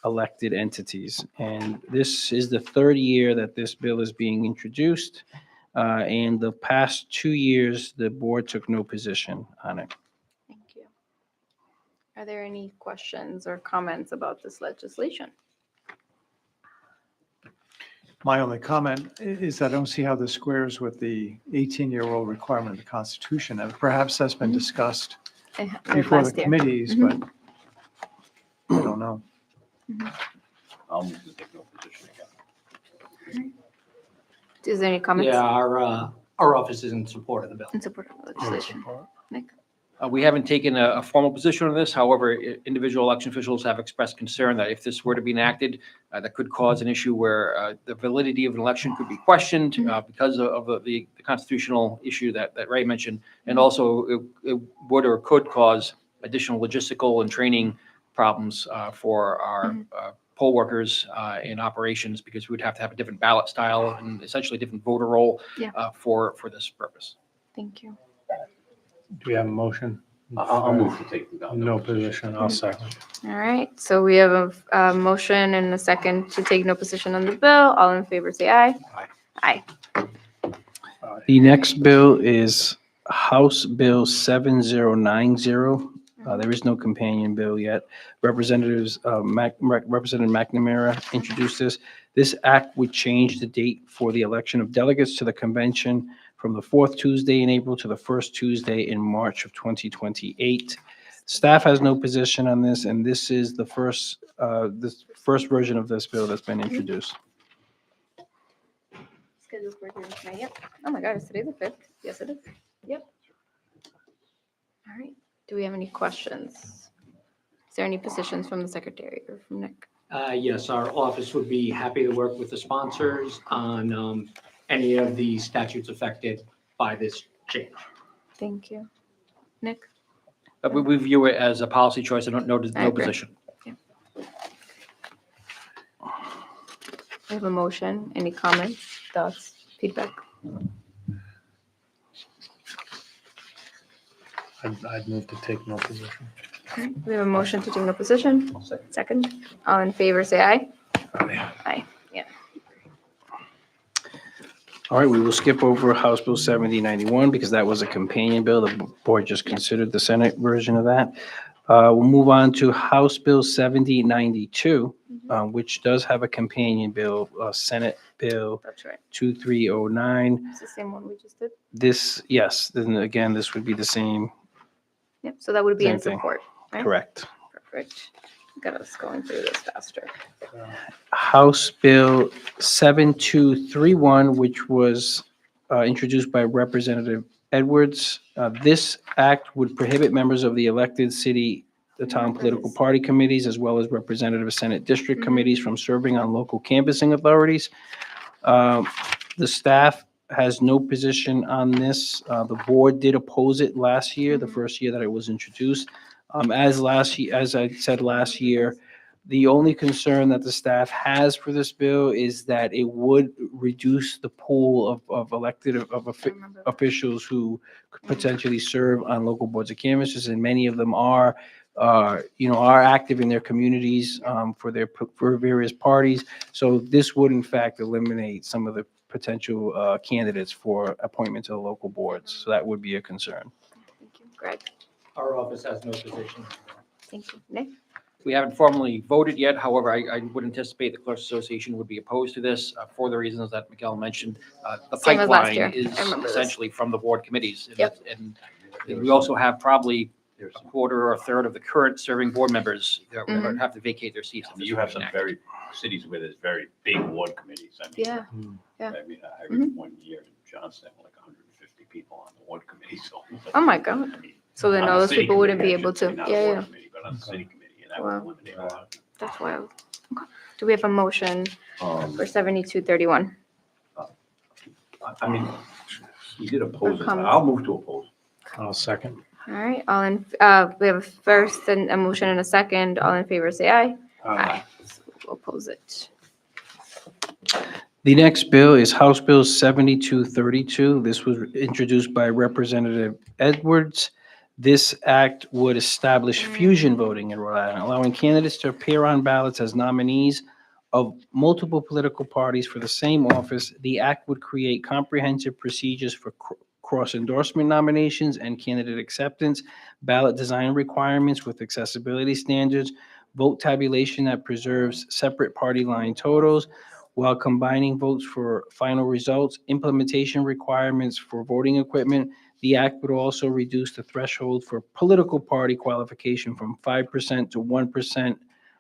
elected entities. And this is the third year that this bill is being introduced. And the past 2 years, the board took no position on it. Thank you. Are there any questions or comments about this legislation? My only comment is I don't see how this squares with the 18-year-old requirement of the Constitution. And perhaps that's been discussed before the Last year. committees, but I don't know. I'll move to take no position again. Is there any comments Yeah, our office is in support of the bill. in support of the legislation? Nick? We haven't taken a formal position on this. However, individual election officials have expressed concern that if this were to be enacted, that could cause an issue where the validity of an election could be questioned because of the constitutional issue that Ray mentioned. And also it would or could cause additional logistical and training problems for our poll workers in operations because we would have to have a different ballot style and essentially different voter roll Yeah. for this purpose. Thank you. Do we have a motion? I'll move to take No position, I'll second. All right, so we have a motion and a second to take no position on the bill. All in favor, say aye. Aye. The next bill is House Bill 7090. There is no companion bill yet. Representative McNamara introduced this. This act would change the date for the election of delegates to the convention from the fourth Tuesday in April to the first Tuesday in March of 2028. Staff has no position on this, and this is the first version of this bill that's been introduced. Scheduled for hearing tonight, yep. Oh my God, is today the 5th? Yes, it is. Yep. All right, do we have any questions? Is there any positions from the secretary or from Nick? Yes, our office would be happy to work with the sponsors on any of the statutes affected by this change. Thank you. Nick? We view it as a policy choice and no I agree. position. We have a motion. Any comments, thoughts, feedback? I'd move to take no position. Okay, we have a motion to take no position. Second. All in favor, say aye. Aye. All right, we will skip over House Bill 7091 because that was a companion bill. The board just considered the Senate version of that. We'll move on to House Bill 7092, which does have a companion bill, Senate Bill That's right. 2309. It's the same one we just did. This, yes, then again, this would be the same, Yep, so that would be in Same thing. support. right? correct. Perfect. Got us going through this faster. House Bill 7231, which was introduced by Representative Edwards. This act would prohibit members of the elected city the town political party committees, as well as representative Senate district committees from serving on local canvassing authorities. The staff has no position on this. The board did oppose it last year, the first year that it was introduced. As I said last year, the only concern that the staff has for this bill is that it would reduce the pool of elected officials who could potentially serve on local boards of canvassers, and many of them are active in their communities for various parties. So this would in fact eliminate some of the potential candidates for appointment to the local boards. So that would be a concern. Thank you. Greg, Our office has no position. thank you. Nick? We haven't formally voted yet. However, I would anticipate the Clerks Association would be opposed to this for the reasons that Miguel mentioned. The Same as last year. pipeline is I remember this. essentially from the board committees. And Yep. And we also have probably a quarter or a third of the current serving board members that would have to vacate their seats. if this You were have some enacted. very, cities where there's very big ward committees. I mean, Yeah. Yeah. I mean, I heard one year in Johnstown, like 150 people on the ward committee, so. Oh my God. I mean, So then on all the those city people wouldn't be committee, I able should say, to, not yeah, the ward yeah, committee, But on the city committee, and that would Wow. eliminate a lot. that's wild. Okay. Do we have a motion Um, for 7231? I mean, you did oppose it. comments? I'll move to oppose. I'll second. All right, we have a first and a motion and a second. All in favor, say aye. Aye. We'll oppose it. The next bill is House Bill 7232. This was introduced by Representative Edwards. This act would establish fusion voting in Rhode Island, allowing candidates to appear on ballots as nominees of multiple political parties for the same office. The act would create comprehensive procedures for cross-endorsement nominations and candidate acceptance, ballot design requirements with accessibility standards, vote tabulation that preserves separate party line totals, while combining votes for final results, implementation requirements for voting equipment. The act would also reduce the threshold for political party qualification from 5% to 1%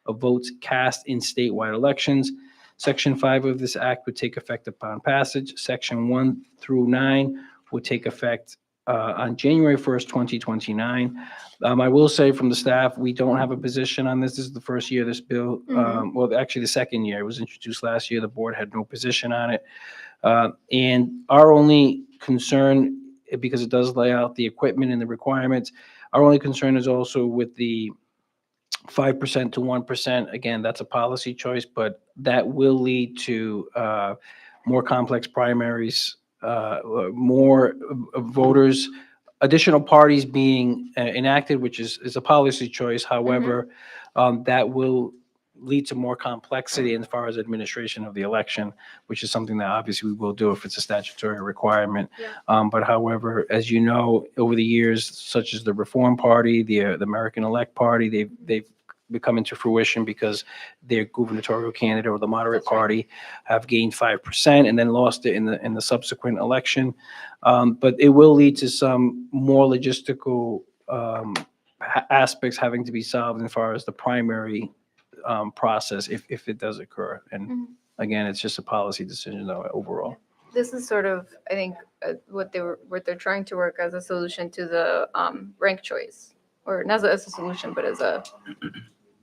of votes cast in statewide elections. Section 5 of this act would take effect upon passage. Section 1 through 9 would take effect on January 1st, 2029. I will say from the staff, we don't have a position on this. This is the first year this bill, well, actually the second year. It was introduced last year. The board had no position on it. And our only concern, because it does lay out the equipment and the requirements, our only concern is also with the 5% to 1%. Again, that's a policy choice, but that will lead to more complex primaries, more voters, additional parties being enacted, which is a policy choice. However, that will lead to more complexity as far as administration of the election, which is something that obviously we will do if it's a statutory requirement. But however, as you know, over the years, such as the Reform Party, the American Elect Party, they've become into fruition because their gubernatorial candidate or the moderate party have gained 5% and then lost it in the subsequent election. But it will lead to some more logistical aspects having to be solved as far as the primary process if it does occur. And again, it's just a policy decision though overall. This is sort of, I think, what they're trying to work as a solution to the rank choice, or not as a solution, but as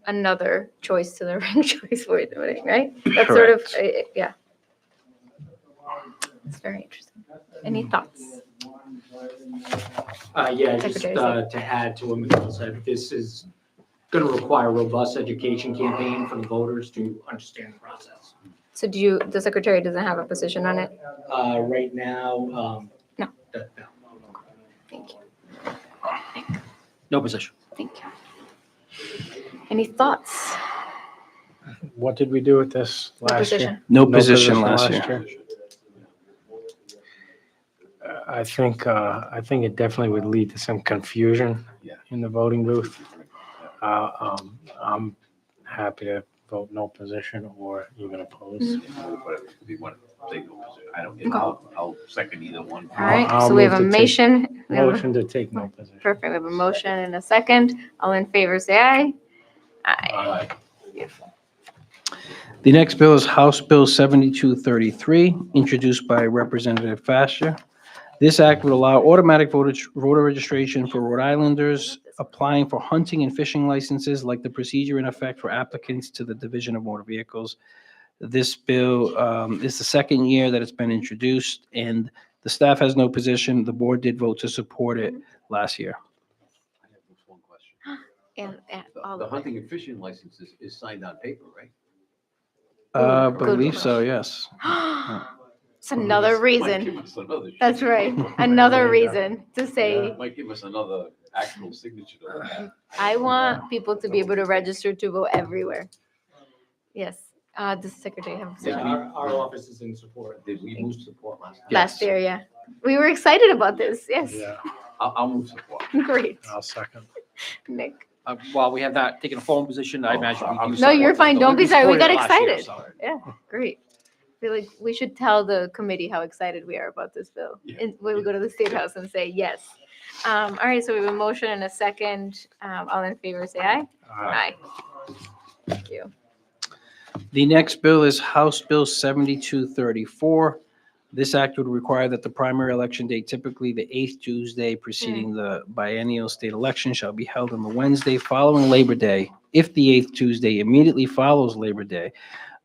another choice to the rank choice voting, right? That's sort of, yeah. It's very interesting. Any thoughts? Yeah, just Secretary. to add to what Miguel said, this is going to require a robust education campaign for the voters to understand the process. So the secretary doesn't have a position on it? Right now, No. no. Thank you. No position. Thank you. Any thoughts? What did we do with this No last year? position. No position last year. I think it definitely would lead to some confusion in the voting booth. I'm happy to vote no position or even oppose. Whatever, if you want to say no position, I don't, Okay. I'll second either one. All right, I'll so we have move a to take- motion. We have a- Motion to take no position. Perfect. We have a motion and a second. All in favor, say aye. Aye. Aye. Beautiful. The next bill is House Bill 7233, introduced by Representative Fascia. This act would allow automatic voter registration for Rhode Islanders applying for hunting and fishing licenses like the procedure in effect for applicants to the Division of Motor Vehicles. This bill is the second year that it's been introduced, and the staff has no position. The board did vote to support it last year. I have just one question. And all The of it. hunting and fishing license is signed on paper, right? Ooh, good Believe so, yes. It's another Might reason. give us another That's sheet. right. Another reason to say, Might give us another actual signature to look at. I want people to be able to register to vote everywhere. Yes, the secretary have Yeah, our office is in support. Did we move support last time? last year, yeah. We were excited about this, yes. Yeah, I'll move support. Great, I'll second. Nick. While we have not taken a formal position, I imagine we do. No, support you're this fine. bill. Don't be sorry. We supported got it last year, excited. so. Yeah, great. I feel like we should tell the committee how excited we are about this bill. Yeah. And when we go to the State House and say yes. All right, so we have a motion and a second. All in favor, say aye. Aye. Thank you. The next bill is House Bill 7234. This act would require that the primary election date, typically the 8th Tuesday preceding the biennial state election, shall be held on the Wednesday following Labor Day, if the 8th Tuesday immediately follows Labor Day.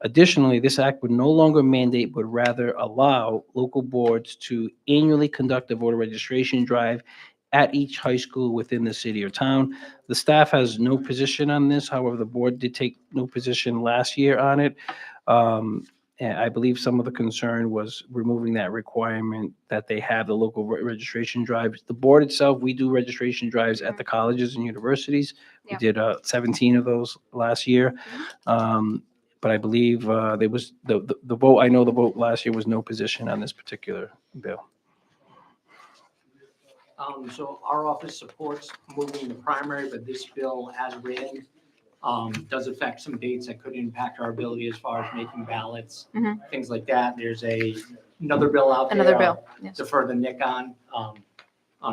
Additionally, this act would no longer mandate, but rather allow local boards to annually conduct a voter registration drive at each high school within the city or town. The staff has no position on this. However, the board did take no position last year on it. And I believe some of the concern was removing that requirement that they have the local registration drives. The board itself, we do registration drives at the colleges and universities. We Yeah. did 17 of those last year. But I believe there was, the vote, I know the vote last year was no position on this particular bill. So our office supports moving the primary, but this bill as written does affect some dates that could impact our ability as far as making ballots, Mhm. things like that. There's another bill out there. Another bill, I'll yes. Defer to Nick on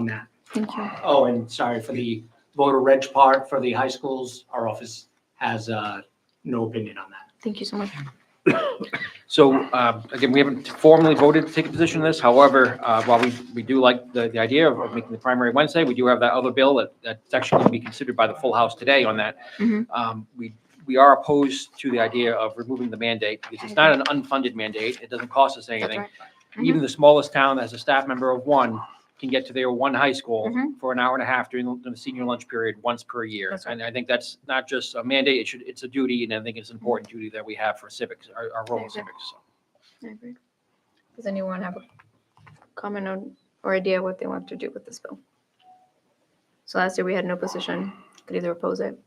that. Thank you. Oh, and sorry, for the voter reg part for the high schools, our office has no opinion on that. Thank you so much. So, again, we haven't formally voted to take a position on this. However, while we do like the idea of making the primary Wednesday, we do have that other bill that's actually going to be considered by the full House today on that. Mhm. We are opposed to the idea of removing the mandate because it's not an unfunded mandate. It doesn't cost us That's anything. right. Even the smallest town that has a staff member of one can get to their one high school Mhm. for an hour and a half during the senior lunch period once per year. That's right. And I think that's not just a mandate, it's a duty, and I think it's an important duty that we have for civics, our role in agree. civics. So. I agree. Does anyone have a comment on or idea what they want to do with this bill? So last year we had no position. Could either oppose it,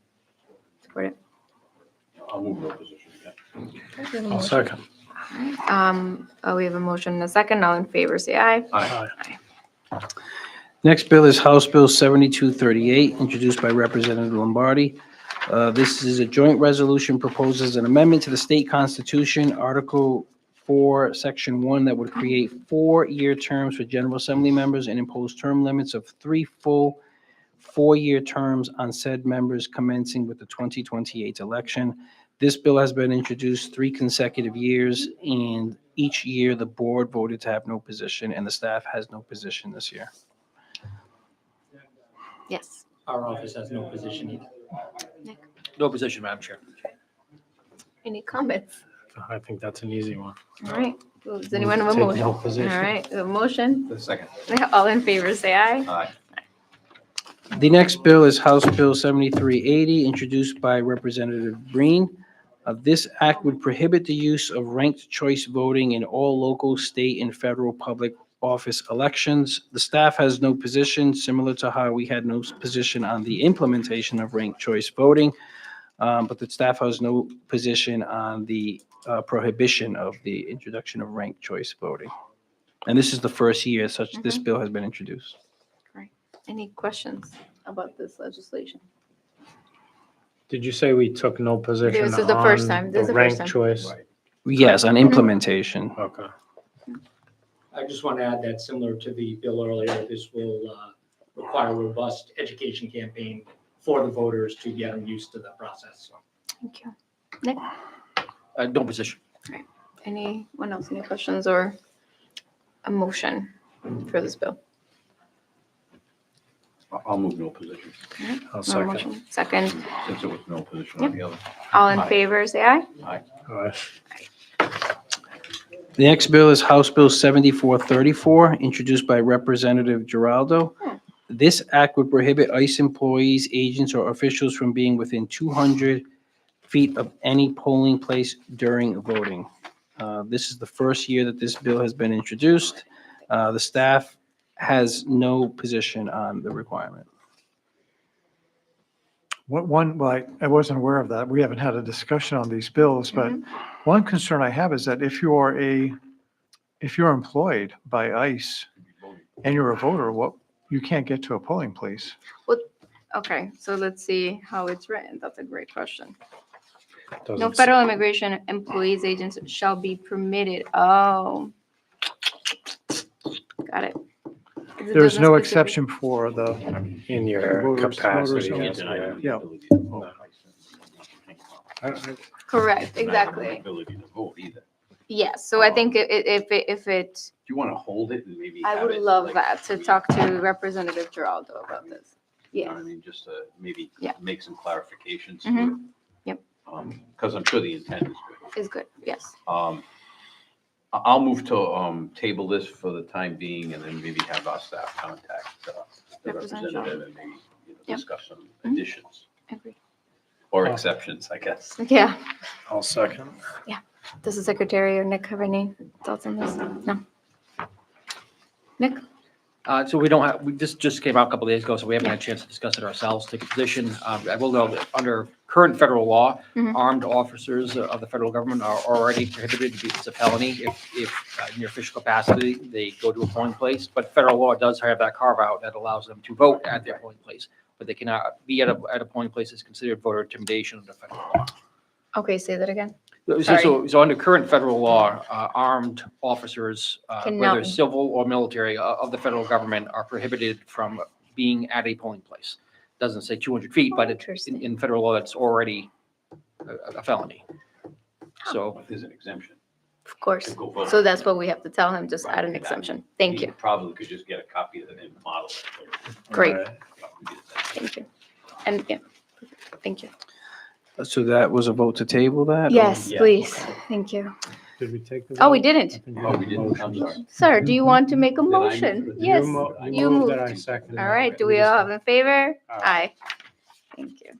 support it. I'll move no position. Yeah. Okay, we have a I'll motion. second. We have a motion and a second. All in favor, say aye. Aye. Next bill is House Bill 7238, introduced by Representative Lombardi. This is a joint resolution proposes an amendment to the state constitution, Article 4, Section 1, that would create 4-year terms for General Assembly members and impose term limits of 3 full 4-year terms on said members commencing with the 2028 election. This bill has been introduced 3 consecutive years, and each year the board voted to have no position, and the staff has no position this year. Yes. Our office has no position either. No position, Madam Chair. Any comments? I think that's an easy one. All right. Well, does anyone have a Take motion? no All position. right, a motion. The second. All in favor, say aye. Aye. The next bill is House Bill 7380, introduced by Representative Breen. This act would prohibit the use of ranked choice voting in all local, state, and federal public office elections. The staff has no position, similar to how we had no position on the implementation of ranked choice voting, but the staff has no position on the prohibition of the introduction of ranked choice voting. And this is the first year such this bill has been introduced. Any questions about this legislation? Did you say we took no position This is the first on time. This is the the first ranked time. choice? Right. Yes, on implementation. Okay. I just want to add that similar to the bill earlier, this will require a robust education campaign for the voters to get them used to the process. So. Thank you. Nick, No position. anyone else, any questions or a motion for this bill? I'll move no position, I'll No second. motion. Second, since it was no position on the other. all in Aye. favor, say aye. Aye. The next bill is House Bill 7434, introduced by Representative Giraldo. This act would prohibit ICE employees, agents, or officials from being within 200 feet of any polling place during voting. This is the first year that this bill has been introduced. The staff has no position on the requirement. Well, I wasn't aware of that. We haven't had a discussion on these bills, but one concern I have is that if you're employed by ICE and you're a voter, you can't get to a polling place. Okay, so let's see how it's written. That's a great question. No Doesn't federal immigration employees, agents shall be permitted. Oh. Got it. 'Cause it There's doesn't no specific- exception for the, In your Voters- capacity. voters yes, yeah. Correct, exactly. Ability to vote either. Yes, so I think if it, Do you want to hold it and maybe I have would it, love like, that, to we- talk to Representative Giraldo about this. You know Yeah, what I mean, just to maybe Yeah. make some clarifications to Mhm. it. Yep. Because I'm sure the intent is good. is good, yes. I'll move to table this for the time being, and then maybe have our staff contact the Representative. representative and maybe Yep. discuss some Mhm. additions Agreed. or Oh. exceptions, I guess. Yeah, I'll second. does the secretary or Nick have any thoughts on this? No? Nick? So we don't have, this just came out a couple days ago, so we haven't had a chance to discuss it ourselves, take a position. I will know that under current federal law, Mhm. armed officers of the federal government are already prohibited to be, it's a felony if in your official capacity, they go to a polling place. But federal law does have that carve out that allows them to vote at their polling place, but they cannot be at a polling place that's considered voter intimidation under federal law. Okay, say that again. So under current federal law, armed officers, Cannot- whether civil or military, of the federal government are prohibited from being at a polling place. Doesn't say 200 feet, but Interesting. in federal law, that's already a felony. So, There's an exemption. Of course. Go vote. So that's what we have to tell him, just add an Right. exemption. Thank you, Probably could just get a copy of it and model it. great, Right. thank you. And, yeah, thank you. So that was a vote to table that? or- Yes, Yeah. please, thank you. Did we take the? Oh, we vote? didn't. I think Oh, we did a didn't? I'm motion. sorry. Sir, do you want to make a Did I move motion? it? Yes, You you moved that moved. I seconded. All it. right, do We we just- all have in favor? Aye. Aye. Thank you.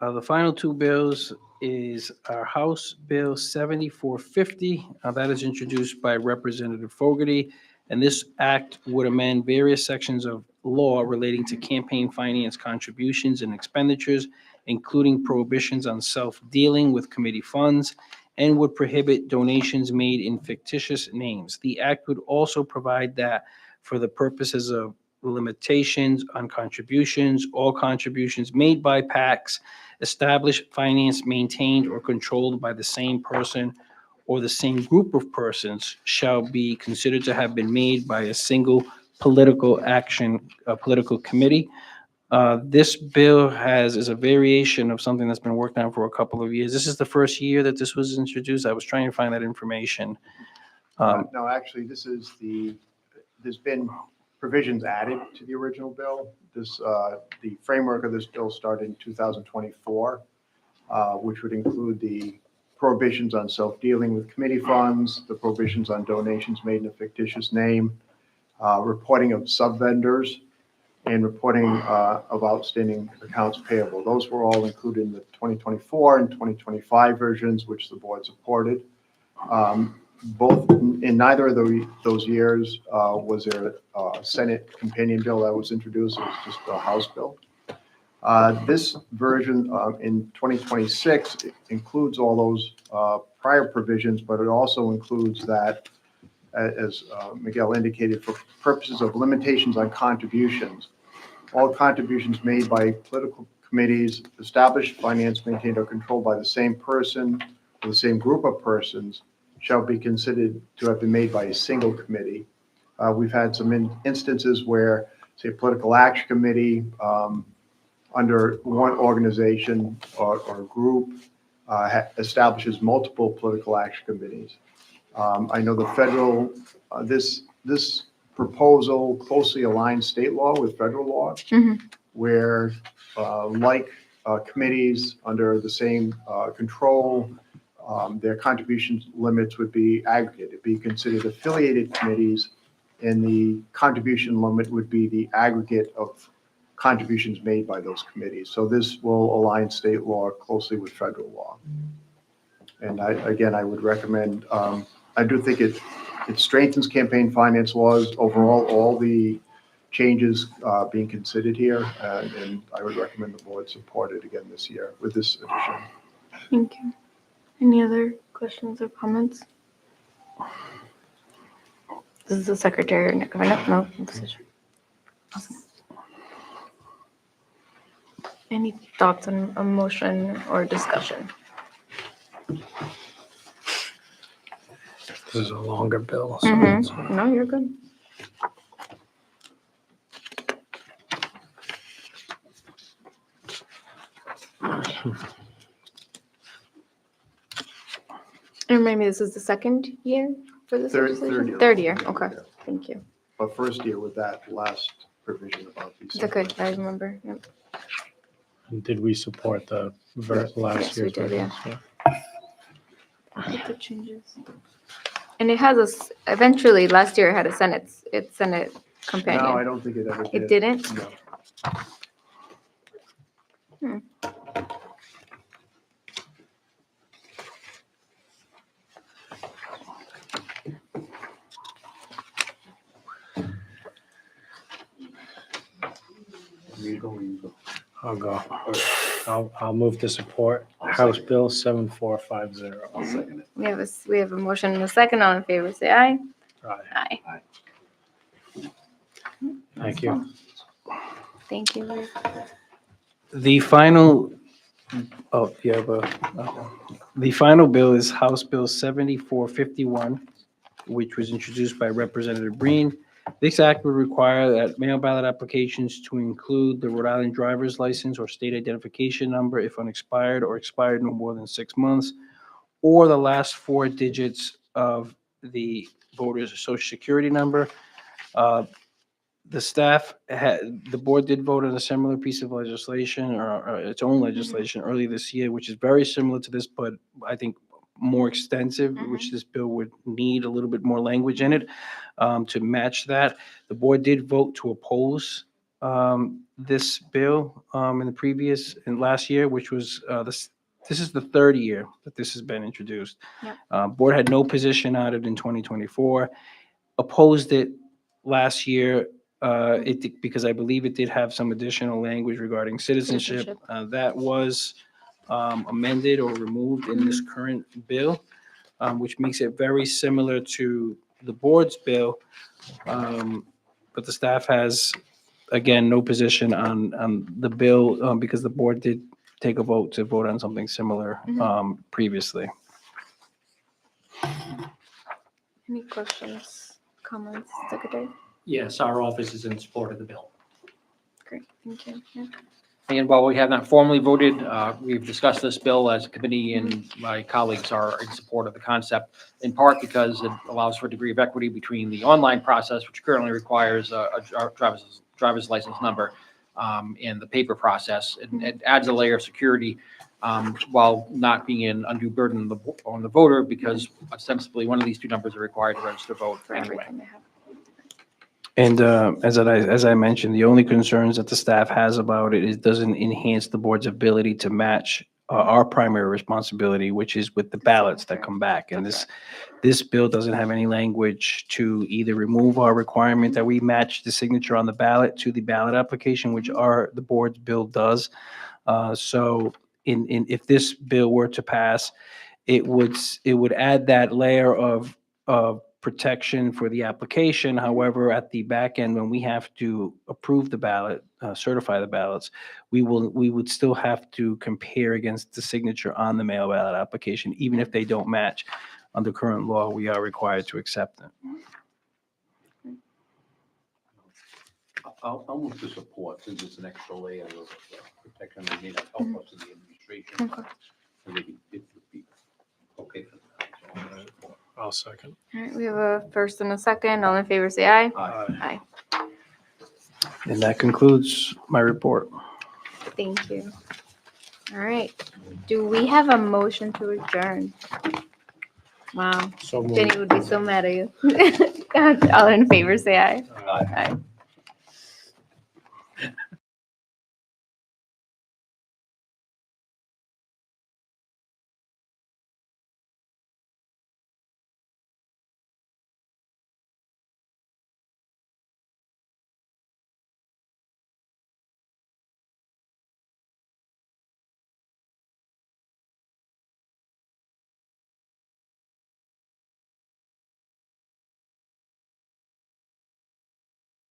The final two bills is our House Bill 7450. That is introduced by Representative Fogarty. And this act would amend various sections of law relating to campaign finance contributions and expenditures, including prohibitions on self-dealing with committee funds, and would prohibit donations made in fictitious names. The act would also provide that for the purposes of limitations on contributions, all contributions made by PACs, established, financed, maintained, or controlled by the same person or the same group of persons shall be considered to have been made by a single political committee. This bill is a variation of something that's been worked on for a couple of years. This is the first year that this was introduced. I was trying to find that information. No, actually, there's been provisions added to the original bill. The framework of this bill started in 2024, which would include the prohibitions on self-dealing with committee funds, the prohibitions on donations made in a fictitious name, reporting of sub-vendors, and reporting of outstanding accounts payable. Those were all included in the 2024 and 2025 versions, which the board supported. Both, in neither of those years was there a Senate companion bill that was introduced. It was just a House bill. This version in 2026 includes all those prior provisions, but it also includes that, as Miguel indicated, for purposes of limitations on contributions. All contributions made by political committees, established, financed, maintained, or controlled by the same person or the same group of persons shall be considered to have been made by a single committee. We've had some instances where, say, a political action committee under one organization or group establishes multiple political action committees. I know the federal, this proposal closely aligns state law with federal law, Mhm. where like committees under the same control, their contribution limits would be aggregate. It'd be considered affiliated committees, and the contribution limit would be the aggregate of contributions made by those committees. So this will align state law closely with federal law. And I would recommend, I do think it strengthens campaign finance laws overall, all the changes being considered here, and I would recommend the board support it again this year with this addition. Thank you. Any other questions or comments? This is the secretary. No decision. Awesome. Any thoughts on a motion or discussion? This is a longer bill. So Mm-hmm. No, you're good. And maybe this is the second year for this Third legislation? year. Third year, okay, Yeah. thank you. But first year with that last provision about these. It's okay, I remember, yep. Did we support the last Yes, we year's did, version? yeah. With the changes. And it has eventually, last year it had a Senate No, I companion. don't think it ever did. It didn't? No. I'll go. I'll move to support House Bill 7450. We have a motion and a second, all in favor, say aye. Aye. Aye. Thank you. Thank you, Rick. The final, the final bill is House Bill 7451, which was introduced by Representative Breen. This act would require that mail ballot applications to include the Rhode Island driver's license or state identification number if unexpired or expired no more than 6 months, or the last 4 digits of the voter's social security number. The staff the board did vote on a similar piece of legislation or its own legislation early this year, which is very similar to this, but I think more extensive, which this bill would need a little bit more language in it to match that. The board did vote to oppose this bill in last year, which was this is the third year that this has been introduced. Yep. Board had no position on it in 2024, opposed it last year. Because I believe it did have some additional language regarding citizenship. That was amended or removed in this current bill, which makes it very similar to the board's bill. But the staff has, again, no position on the bill because the board did take a vote to vote on something similar previously. Any questions, comments, Secretary? Yes, our office is in support of the bill. Great, thank you. Yeah. And while we have not formally voted, we've discussed this bill as a committee, and my colleagues are in support of the concept, in part because it allows for a degree of equity between the online process, which currently requires a driver's license number, and the paper process. It adds a layer of security while not being an undue burden on the voter, because ostensibly one of these two numbers are required to register to vote For anyway. everything they have. And as I mentioned, the only concerns that the staff has about it is doesn't enhance the board's ability to match our primary responsibility, which is with the ballots that come back. And this bill doesn't have any language to either remove our requirement that we match the signature on the ballot to the ballot application, which the board's bill does. So if this bill were to pass, it would add that layer of protection for the application. However, at the back end, when we have to approve the ballot, certify the ballots, we would still have to compare against the signature on the mail ballot application, even if they don't match. Under current law, we are required to accept it. I'll move to support, since it's an extra layer of protection and maybe help us in the administration. Okay. And maybe it would be okay for that. So I'm gonna support. I'll second. All right, we have a first and a second. All in favor, say aye. Aye. Aye. And that concludes my report. Thank you. All right. Do we have a motion to adjourn? Wow. So moved. Jenny would be so mad at you. All in favor, say aye. Aye. Aye.